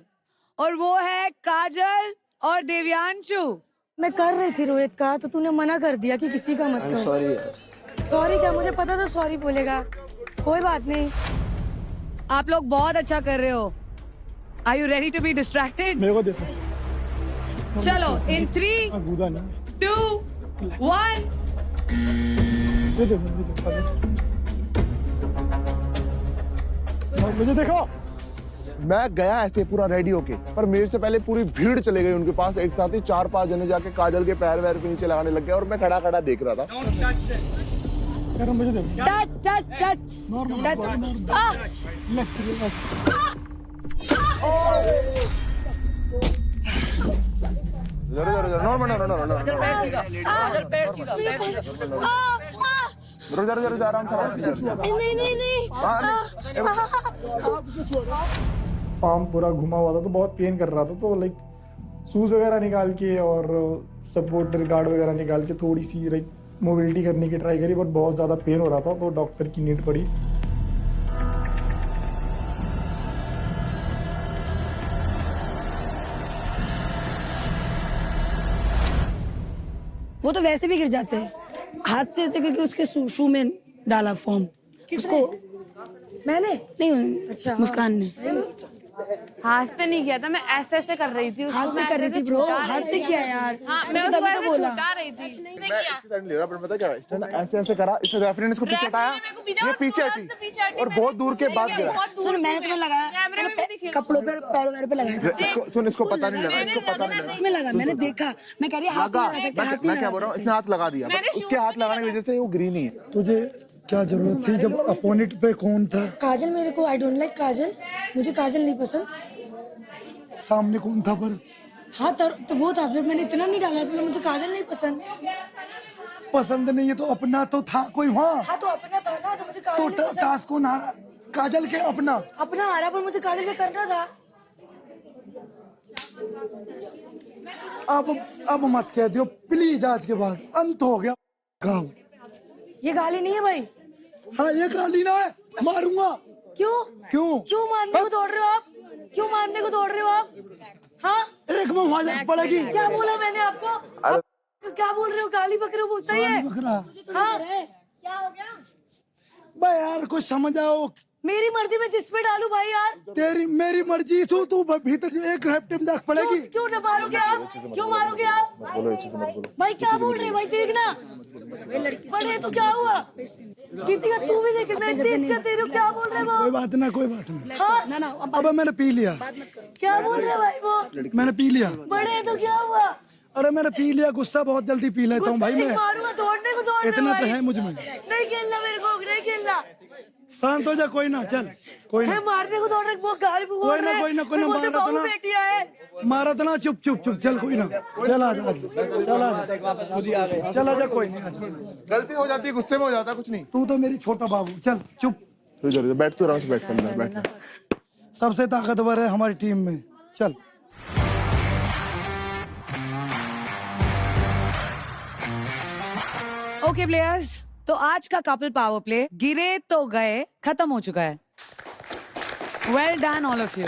और वो है काजल और दिव्यांशु। मैं कर रही थी रोहित का, तो तूने मना कर दिया कि किसी का मत करो। सॉरी यार। सॉरी क्या, मुझे पता था सॉरी बोलेगा, कोई बात नहीं। आप लोग बहुत अच्छा कर रहे हो। Are you ready to be distracted? मेरे को देखो, चलो in 3, कूदा नहीं। 2, 1. ये देखो, मुझे देखो। मैं गया ऐसे पूरा रेडी होके, पर मेरे से पहले पूरी भीड़ चले गई उनके पास। एक साथ ही 4-5 जने जाके काजल के पैर वैर पे नीचे लगाने लग गए, और मैं खड़ा खड़ा देख रहा था। यार मुझे देखो। Touch relax relax. आराम से। नहीं। पाम पूरा घुमा हुआ था तो बहुत पेन कर रहा था, तो लाइक शूज़ वगैरह निकाल के और सपोर्टर गार्ड वगैरह निकाल के थोड़ी सी लाइक मोबिलिटी करने की ट्राई करी, बट बहुत ज़्यादा पेन हो रहा था तो डॉक्टर की नीड पड़ी। वो तो वैसे भी गिर जाते हैं, हाथ से ऐसे करके उसके शू में डाला फॉर्म उसको। मैंने नहीं, अच्छा मुस्कान ने। हाथ से नहीं किया था, मैं ऐसे ऐसे कर रही थी उसको। हाथ से मैं कर रही ऐसे थी ब्रो, छुटा हाथ रही से थी। किया यार। हाँ, मैं ऐसे उसको तभी तो ऐसे बोला। छुटा रही थी। मैं इसकी साइड ले रहा, पर पता क्या है, इसने ना ऐसे ऐसे करा, इसने रेफरी ने इसको पीछे हटाया, ये पीछे हटी और बहुत दूर के बाद गिरा। सुन मैंने तुम्हें लगाया, मैंने कपड़ों पे पैरों पे लगाया था। इसको सुन, इसको पता नहीं लगा, इसको पता नहीं लगा। सच में लगा, मैंने देखा। मैं कह रही हाथ लगा, नहीं लगा सकते, मैं क्या बोल रहा हूँ, इसने हाथ लगा दिया, बट उसके हाथ लगाने की वजह से वो गिरी नहीं है। तुझे क्या जरूरत थी जब अपोनेंट पे कौन था? काजल मेरे को, आई डोंट लाइक काजल, मुझे काजल नहीं पसंद। सामने कौन था पर? हाँ तो वो था, फिर मैंने इतना नहीं डाला, फिर मुझे काजल नहीं पसंद। पसंद नहीं है तो अपना तो था कोई वहाँ। हाँ तो अपना था ना, तो मुझे काजल तो नहीं पसंद। टास्क कौन हारा? काजल के अपना अपना हारा, पर मुझे काजल में करना था। अब मत कह दियो प्लीज, आज के बाद अंत हो गया काम। ये गाली नहीं है भाई। हाँ ये गाली ना है, मारूंगा। क्यों क्यों क्यों मारने को दौड़ रहे हो आप? क्यों मारने को दौड़ रहे हो आप? हाँ एक में वहाँ जाना पड़ेगी। क्या बोला मैंने आपको? आप क्या बोल रहे हो? गाली बक रहे हो, वो सही है? हाँ क्या हो गया भाई यार कुछ समझ आओ। मेरी मर्जी में जिस पे डालू भाई यार। तेरी मेरी मर्जी, तू भीतर एक हफ्ते में देख पड़ेगी। क्यों न मारोगे आप? क्यों मारोगे आप? भाई क्या बोल रहे भाई? देखना बड़े तो क्या हुआ? दीदी तू भी देखना, क्या बोल रहे वो? कोई बात ना, कोई बात नहीं। हाँ ना अब मैंने पी लिया। क्या बोल रहे भाई वो? मैंने पी लिया। बड़े तो क्या हुआ? अरे मैंने पी लिया, गुस्सा बहुत जल्दी पी लेता हूँ भाई मैं। मारूंगा, दौड़ने को दौड़ इतना तो है मुझ में। नहीं खेलना मेरे को, नहीं खेलना। शांत हो जा, कोई ना, चल कोई ना। मारने को दौड़ रहे, वो गाली बोल रहे हैं। कोई ना मारा तो ना, बेटिया है। मारा तो ना, चुप चुप चुप, चल कोई ना, चल आ जा, चल आ जा, कोई नहीं। गलती हो जाती है, गुस्से में हो जाता है, कुछ नहीं। तू तो मेरी छोटा बाबू, चल चुप। बैठ, तो आराम से बैठ कर बैठना। सबसे ताकतवर है हमारी टीम में, चल। ओके प्लेयर्स, तो आज का कपल पावर प्ले गिरे तो गए खत्म हो चुका है। Well done all of you,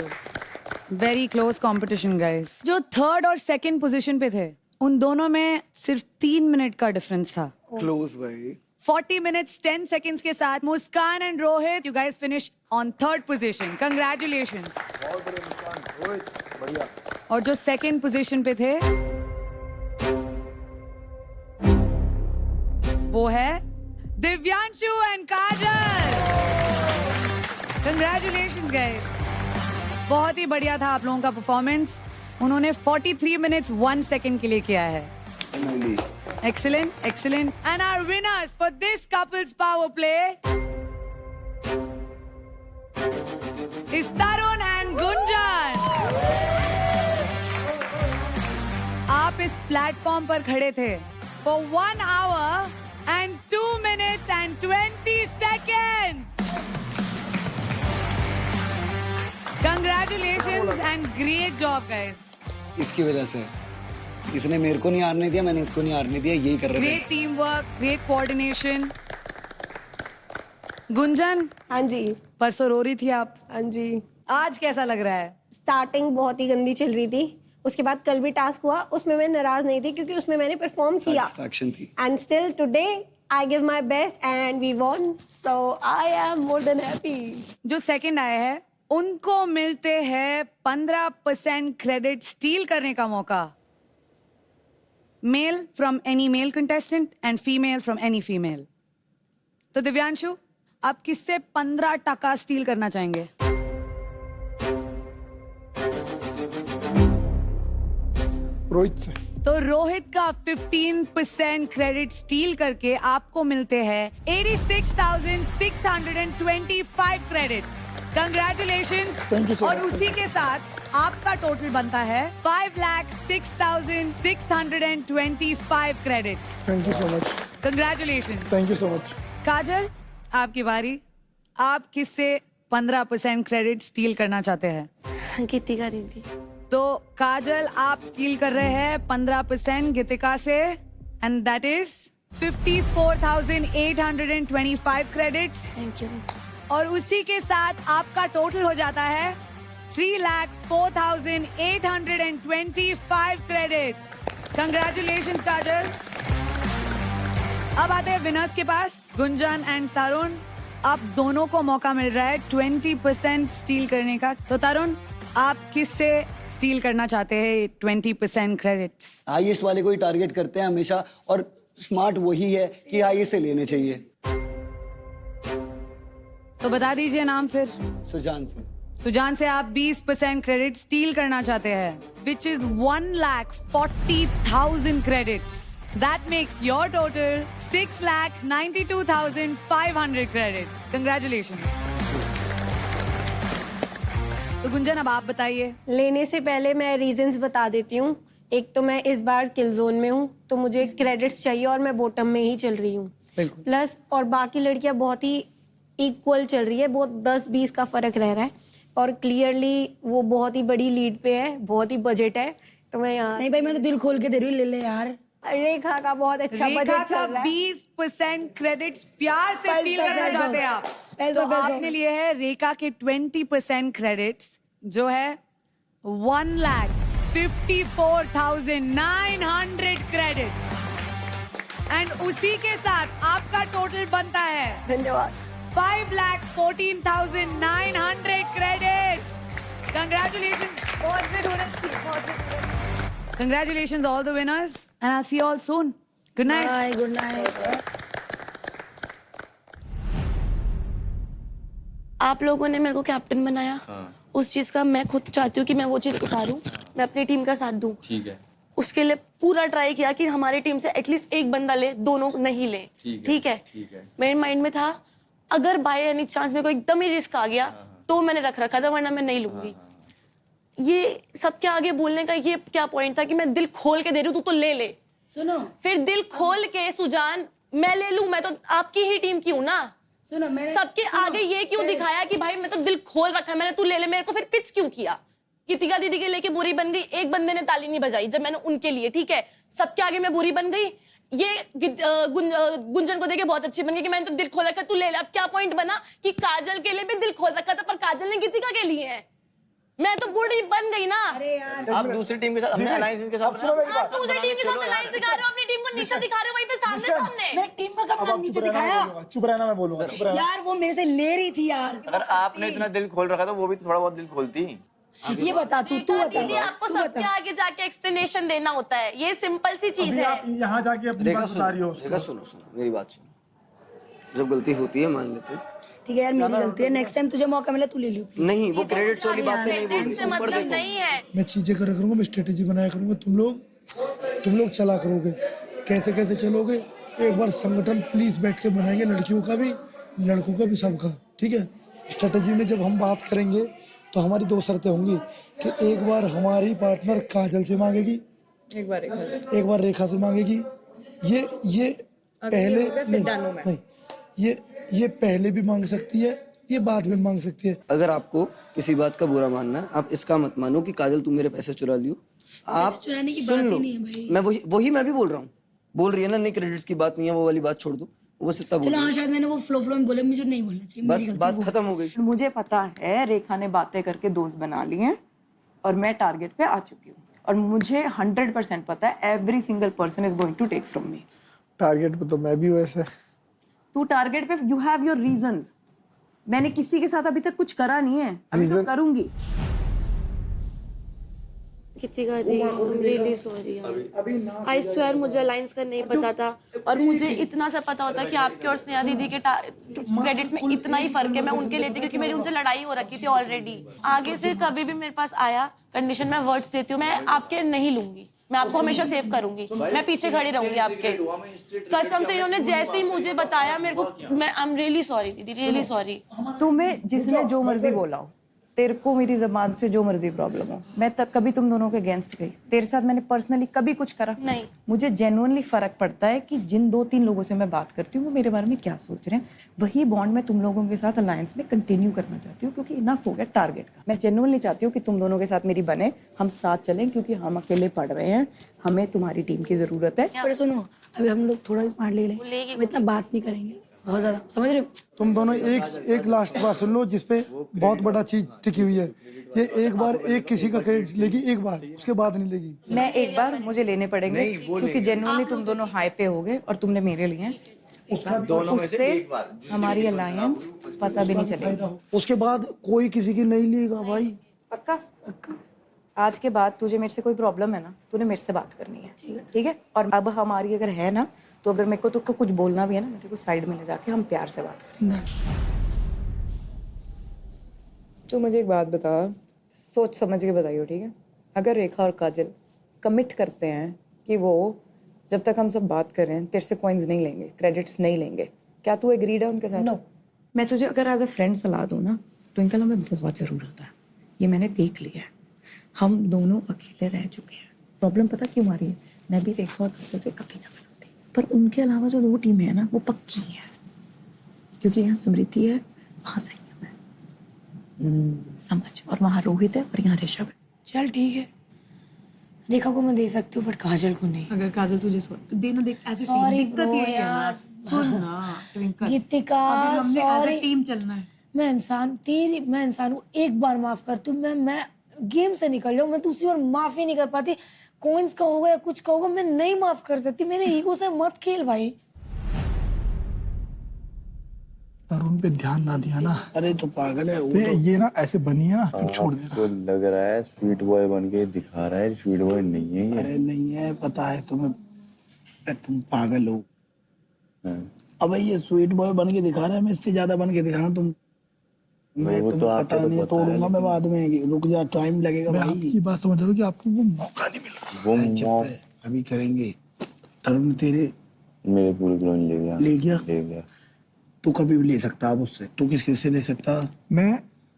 very close competition guys. जो थर्ड और सेकंड पोजीशन पे थे उन दोनों में सिर्फ 3 मिनट का डिफरेंस था। क्लोज भाई। 40 minutes 10 seconds के साथ Muskan and Rohit, you guys finish on third position. Congratulations. बहुत बढ़िया मुस्कान, रोहित बढ़िया। और जो सेकंड पोजीशन पे थे वो है Divyanshu and Kajal. Congratulations guys. बहुत ही बढ़िया था आप लोगों का परफॉर्मेंस। उन्होंने 43 minutes 1 second के लिए किया है। Excellent, excellent. And our winners for this couple's power play is Tarun and Gunjan. आप इस प्लेटफॉर्म पर खड़े थे for 1 hour and 2 minutes and 20 seconds. Congratulations and great job, guys. इसकी वजह से इसने मेरे को नहीं हारने दिया, मैंने इसको नहीं हारने दिया, यही कर रहे थे। Great teamwork, great coordination. Gunjan, हाँ जी। परसों रो रही थी आप। हाँ जी। आज कैसा लग रहा है? स्टार्टिंग बहुत ही गंदी चल रही थी, उसके बाद कल भी टास्क हुआ, उसमें मैं नाराज नहीं थी क्योंकि उसमें मैंने परफॉर्म किया। Satisfaction थी। And still today I give my best and we won, so I am more than happy. जो सेकंड आए हैं उनको मिलते हैं 15% क्रेडिट स्टील करने का मौका। Male from any male contestant and female from any female. तो दिव्यांशु, आप किससे 15% स्टील करना चाहेंगे? रोहित से। तो रोहित का 15% क्रेडिट स्टील करके आपको मिलते हैं 86,625 credits. Congratulations. Thank you so और much. उसी के साथ आपका टोटल बनता है 5,06,625 credits. Thank you so much. Congratulations. Thank you so much. Kajal, आपकी बारी। आप किससे 15% क्रेडिट स्टील करना चाहते हैं? गीतिका दीदी। तो काजल आप स्टील कर रहे हैं 15% गीतिका से and that is 54,825 credits. Thank you. और उसी के साथ आपका टोटल हो जाता है 3,04,825 क्रेडिट्स। कंग्रेचुलेशंस काजल। अब आते हैं विनर्स के पास, गुंजन एंड तरुण। आप दोनों को मौका मिल रहा है 20% स्टील करने का। तो तरुण, आप किससे स्टील करना चाहते हैं 20% क्रेडिट्स? हाईएस्ट वाले को ही टारगेट करते हैं हमेशा, और स्मार्ट वही है कि हाईएस्ट से लेने चाहिए। तो बता दीजिए नाम फिर। सुजान से। सुजान से आप 20% क्रेडिट स्टील करना चाहते हैं, which is 1,40,000 credits. That makes your total 6,92,500 credits. Congratulations. तो गुंजन, अब आप बताइए। लेने से पहले मैं रीजंस बता देती हूँ। एक तो मैं इस बार किल जोन में हूँ, तो मुझे क्रेडिट्स चाहिए और मैं बॉटम में ही चल रही हूँ। प्लस और बाकी लड़कियाँ बहुत ही इक्वल चल रही है, बहुत 10-20 का फर्क रह रहा है, और क्लियरली वो बहुत ही बड़ी लीड पे है, बहुत ही बजट है। तो मैं यहाँ नहीं भाई, मैं तो दिल खोल के दे रही हूँ, ले ले यार। रेखा का बहुत अच्छा बजट चल रहा है। 20% क्रेडिट्स प्यार से स्टील करना चाहते हैं आप। तो आपने लिए है रेखा के 20% क्रेडिट्स, जो है 1,54,900 क्रेडिट्स। एंड उसी के साथ आपका टोटल बनता है, धन्यवाद, 5,14,900 क्रेडिट्स। Congratulations. बहुत जरूरत थी, बहुत जरूरत। Congratulations all the winners, and I'll see you all soon. Good night. Bye, good night. आप लोगों ने मेरे को कैप्टन बनाया। उस चीज का मैं खुद चाहती हूँ कि मैं वो चीज उतारूं, मैं अपनी टीम का साथ दूं। ठीक है। उसके लिए पूरा ट्राई किया कि हमारी टीम से एटलीस्ट एक बंदा ले, दोनों नहीं ले। ठीक है। मेरे माइंड में था, अगर बाय एनी चांस मेरे को एकदम ही रिस्क आ गया तो मैंने रखा था, वरना मैं नहीं लूंगी। ये सबके आगे बोलने का ये क्या पॉइंट था कि मैं दिल खोल के दे रही हूँ, तू तो ले ले। सुनो, फिर दिल खोल के सुजान मैं ले लूं, मैं तो आपकी ही टीम की हूँ ना। सुनो, मैंने सबके आगे ये क्यों दिखाया कि भाई मैं तो दिल खोल रखा है मैंने, तू ले ले। मेरे को फिर पिच क्यों किया? गीतिका दीदी के लेके बुरी बन गई, एक बंदे ने ताली नहीं बजाई जब मैंने उनके लिए, ठीक है, सबके आगे मैं बुरी बन गई। ये गुंजन को देके बहुत अच्छी बन गई कि मैंने तो दिल खोल रखा, तू ले ले। अब क्या पॉइंट बना कि काजल के लिए भी दिल खोल रखा था, पर काजल ने गीतिका के लिए है। मैं तो बुरी बन गई ना। अरे यार, आप दूसरी टीम के साथ, अपने अलायंस के साथ, आप दूसरी टीम के साथ अलायंस दिखा रहे हो, अपनी टीम को निशा दिखा रहे हो वहीं पे सामने। मैं टीम का अपना नीचे दिखाया। चुप रहना, मैं बोलूंगा। चुप रहना यार, वो मेरे से ले रही थी यार। अगर आपने इतना दिल खोल रखा था, वो भी थोड़ा बहुत दिल खोलती। ये बता तू बता। दीदी, आपको सबके आगे जाके एक्सप्लेनेशन देना होता है, ये सिंपल सी चीज है। आप यहाँ जाके अपनी बात बता रही हो। सुनो मेरी बात सुनो, जब गलती होती है मान लेते हैं, ठीक है यार, मेरी गलती है, नेक्स्ट टाइम तुझे मौका मिले तू ले लियो। नहीं, वो क्रेडिट्स वाली बात नहीं बोल रही, ऊपर देखो। नहीं है, मैं चीजें करा करूंगा, मैं स्ट्रेटेजी बनाया करूंगा, तुम लोग चला करोगे। कैसे कैसे चलोगे, एक बार संगठन प्लीज बैठ के बनाएंगे, लड़कियों का भी लड़कों का भी, सबका। ठीक है, स्ट्रेटेजी में जब हम बात करेंगे तो हमारी दो शर्तें होंगी कि एक बार हमारी पार्टनर काजल से मांगेगी, एक बार रेखा से मांगेगी। ये पहले नहीं, ये पहले भी मांग सकती है, ये बाद में मांग सकती है। अगर आपको किसी बात का बुरा मानना है, आप इसका मत मानो कि काजल तू मेरे पैसे चुरा लियो। आप चुराने की सुन बात लो, ही नहीं है भाई। मैं वही मैं भी बोल रहा हूँ, बोल रही है ना, नहीं क्रेडिट्स की बात नहीं है, वो वाली बात छोड़ दो, वो सिर्फ बोल। चलो हाँ, शायद मैंने वो फ्लो में बोला, मुझे नहीं बोलना चाहिए, बस बात खत्म हो गई। मुझे पता है रेखा ने बातें करके दोस्त बना लिए हैं और मैं टारगेट पे आ चुकी हूँ, और मुझे 100% पता है every single person is going to take from me. Target पे तो मैं भी वैसे। तू टारगेट पे यू हैव योर रीजंस। मैंने किसी के साथ अभी तक कुछ करा नहीं है, अभी तो करूंगी। गीतिका दी, आई एम रियली सॉरी यार। आई स्वेयर मुझे अलायंस का नहीं पता था, और मुझे इतना सा पता होता कि आपके और स्नेहा दीदी के क्रेडिट्स में इतना ही फर्क है, मैं उनके लेती क्योंकि मेरी उनसे लड़ाई हो रखी थी ऑलरेडी। आगे से कभी भी मेरे पास आया कंडीशन, मैं वर्ड्स देती हूँ, मैं आपके नहीं लूंगी, मैं आपको हमेशा सेव करूंगी, मैं पीछे खड़ी रहूंगी आपके। कसम से इन्होंने जैसे ही मुझे बताया मेरे को, मैं आई एम रियली सॉरी दीदी, रियली सॉरी। तुम्हें जिसने जो मर्जी बोला हो, तेरे को मेरी जबान से जो मर्जी प्रॉब्लम हो, मैं तब कभी तुम दोनों के अगेंस्ट गई? तेरे साथ मैंने पर्सनली कभी कुछ करा? नहीं। मुझे जेन्युइनली फर्क पड़ता है कि जिन 2-3 लोगों से मैं बात करती हूँ वो मेरे बारे में क्या सोच रहे हैं। वही बॉन्ड मैं तुम लोगों के साथ अलायंस में कंटिन्यू करना चाहती हूँ, क्योंकि इनफ हो गया टारगेट का। मैं जेन्युइनली चाहती हूँ कि तुम दोनों के साथ मेरी बने, हम साथ चलें, क्योंकि हम अकेले पढ़ रहे हैं, हमें तुम्हारी टीम की जरूरत है। पर सुनो, अभी हम लोग थोड़ा स्मार्ट ले लेंगे, हम इतना बात नहीं करेंगे बहुत ज्यादा, समझ रहे हो? तुम दोनों एक लास्ट बात सुन लो जिसपे बहुत बड़ा चीज टिकी हुई है। ये एक बार एक किसी का क्रेडिट लेगी, एक बार, उसके बाद नहीं लेगी। मैं एक बार, मुझे लेने पड़ेंगे, क्योंकि जेन्युइनली तुम दोनों हाई पे हो गए और तुमने मेरे लिए, उससे हमारी अलायंस पता भी नहीं चलेगा। उसके बाद कोई किसी की नहीं लेगा भाई। पक्का? पक्का। आज के बाद तुझे मेरे से कोई प्रॉब्लम है ना, तूने मेरे से बात करनी है, ठीक है? और अब हमारी अगर है ना, तो अगर मेरे को तुझको कुछ बोलना भी है ना, मैं तेरे को साइड में ले जाके हम प्यार से बात करेंगे। तो मुझे एक बात बता, सोच समझ के बताइयो, ठीक है? अगर रेखा और काजल कमिट करते हैं कि वो जब तक हम सब बात कर रहे हैं तेरे से कॉइन्स नहीं लेंगे, क्रेडिट्स नहीं लेंगे, क्या तू एग्रीड है उनके साथ? नो। मैं तुझे अगर एज अ फ्रेंड सलाह दूँ ना, ट्विंकल हमें बहुत ज़रूरत है, ये मैंने देख लिया है। हम दोनों अकेले रह चुके हैं। प्रॉब्लम पता क्यों आ रही है? मैं भी रेखा और काजल से कभी ना बनाती, पर उनके अलावा जो 2 टीमें हैं ना, वो पक्की हैं, क्योंकि यहाँ स्मृति है, वहाँ संयम है, समझ, और वहाँ रोहित है और यहाँ ऋषभ है। चल ठीक है, रेखा को मैं दे सकती हूँ बट काजल को नहीं। अगर काजल तुझे देना, देख ऐसे Sorry दिक्कत bro ये है ना, यार। सुन ना ट्विंकल, गीतिका, अगर हमने एज sorry। अ टीम चलना है। मैं इंसान को एक बार माफ करती हूँ, मैं गेम से निकल जाऊँ, मैं दूसरी बार माफ ही नहीं कर पाती। कॉइन्स का होगा या कुछ का होगा, मैं नहीं माफ कर सकती। मेरे ईगो से मत खेल भाई। तरुण पे ध्यान ना दिया ना, अरे तो पागल है वो तो ये ना ऐसे बनी है ना, फिर छोड़ देना। तो लग रहा है स्वीट बॉय बन के दिखा रहा है, स्वीट बॉय नहीं है ये। अरे नहीं है, पता है तुम्हें, तुम पागल हो। अब ये स्वीट बॉय बन के दिखा रहा है, मैं इससे ज्यादा बन के दिखाना तुम, मैं वो तो तुम्हें आपको पता तो नहीं, पता तोड़ूंगा है, मैं बाद में, रुक जा, टाइम लगेगा मैं भाई। आपकी बात समझ रहा हूँ कि आपको वो मौका नहीं मिल रहा। वो अरे चुप है, अभी करेंगे। तरुण तेरे मेरे पूरे क्लोन ले गया। ले गया? ले गया। तू कभी भी ले सकता अब उससे, तू किससे ले सकता? मैं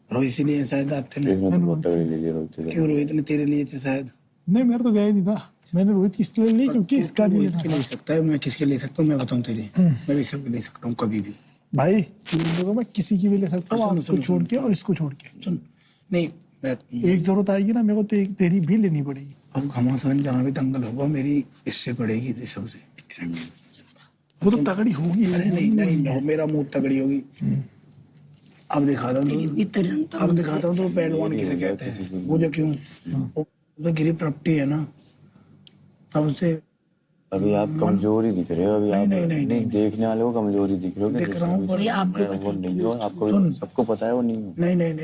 रोहित से लिए शायद आपने। इसने तो बहुत तगड़ी ले लिया रोहित से। क्यों रोहित ने तेरे लिए थे शायद? नहीं, मेरा तो गया ही नहीं था, मैंने रोहित की इसलिए ली क्योंकि इसका नहीं रोहित के ले सकता है, मैं किसके ले सकता हूँ मैं बताऊँ तेरे? मैं भी सबके ले सकता हूँ कभी भी भाई। तो मैं किसी की भी ले सकता हूँ, आपको छोड़ के और इसको छोड़ के। सुन, नहीं मैं एक जरूरत आएगी ना मेरे को, तो एक तेरी भी लेनी पड़ेगी। अब घमासान जहाँ भी दंगल होगा मेरी इससे पड़ेगी ऋषभ से। वो तो तगड़ी होगी। अरे नहीं नहीं, मेरा मुंह तगड़ी होगी। अब दिखाता हूँ, अब दिखाता हूँ तो पहलवान किसे कहते हैं वो, जो क्यों वो तो गिरी प्रॉपर्टी है ना, तब से अभी आप कमजोर ही दिख रहे हो। अभी आप नहीं, देखने वाले को कमजोर ही दिख रहे हो। दिख रहा हूँ, पर वो नहीं हो, आपको सबको पता है वो नहीं हो।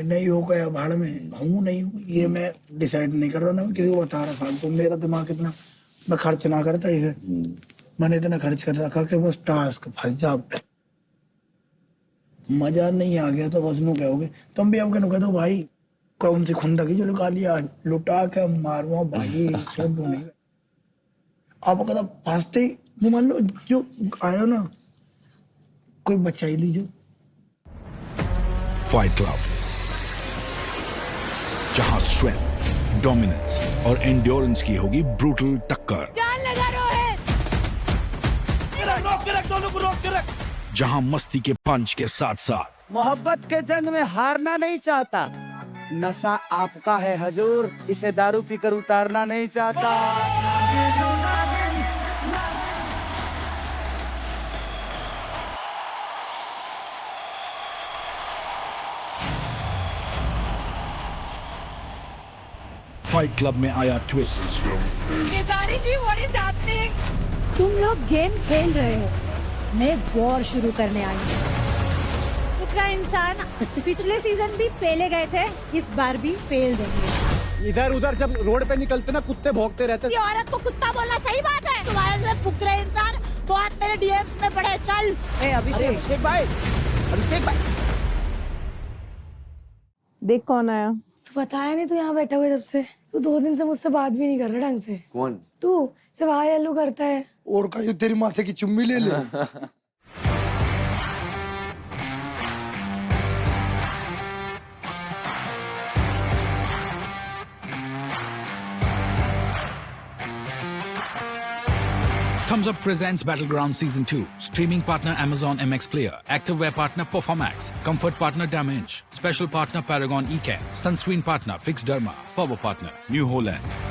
नहीं हो गया, भाड़ में हूँ नहीं हूँ, ये मैं डिसाइड नहीं कर रहा ना, मैं किसी को बता रहा था। तो मेरा दिमाग इतना, मैं खर्च ना करता इसे, मैंने इतना खर्च कर रखा कि बस टास्क फंस जा, मजा नहीं आ गया तो बस नु कहोगे तुम भी। अब कह दो भाई कौन सी खुंदकी जो लुका लिया, लुटा के मारूंगा भाई, छोड़ दो नहीं। आप कहता फंसते ही मान लो जो आया ना, कोई बचा ही लीजिए। फाइट क्लब, जहां स्ट्रेंथ, डोमिनेंस और एंड्योरेंस की होगी ब्रूटल टक्कर। जान लगा रोहित, रोक के रख, दोनों को रोक के रख। जहां मस्ती के पंच के साथ साथ मोहब्बत के जंग में हारना नहीं चाहता, नशा आपका है हजूर, इसे दारू पीकर उतारना नहीं चाहता। फाइट क्लब में आया ट्विस्ट। तुम लोग गेम खेल रहे हो, मैं वॉर शुरू करने आई हूँ। पुत्रा इंसान पिछले सीजन भी पेले गए थे, इस बार भी पेल देंगे। इधर उधर जब रोड पे निकलते ना कुत्ते भौंकते रहते। औरत को कुत्ता बोलना सही बात है? तुम्हारे जैसे फुकरे इंसान बहुत मेरे डीएम्स में पड़े। चल अभिषेक भाई, अभिषेक भाई देख कौन आया। तू बताया नहीं, तू यहाँ बैठा हुआ जब से, तू 2 दिन से मुझसे बात भी नहीं कर रहा ढंग से। कौन? तू सिर्फ हाय हेलो करता है। और का तेरी माथे की चुम्मी ले ले। Thumbs Up presents Battleground Season 2. Streaming partner Amazon MX Player. Activewear partner Performax. Comfort partner Damage. Special partner Paragon eCare. Sunscreen partner Fix Derma. Power partner New Holland.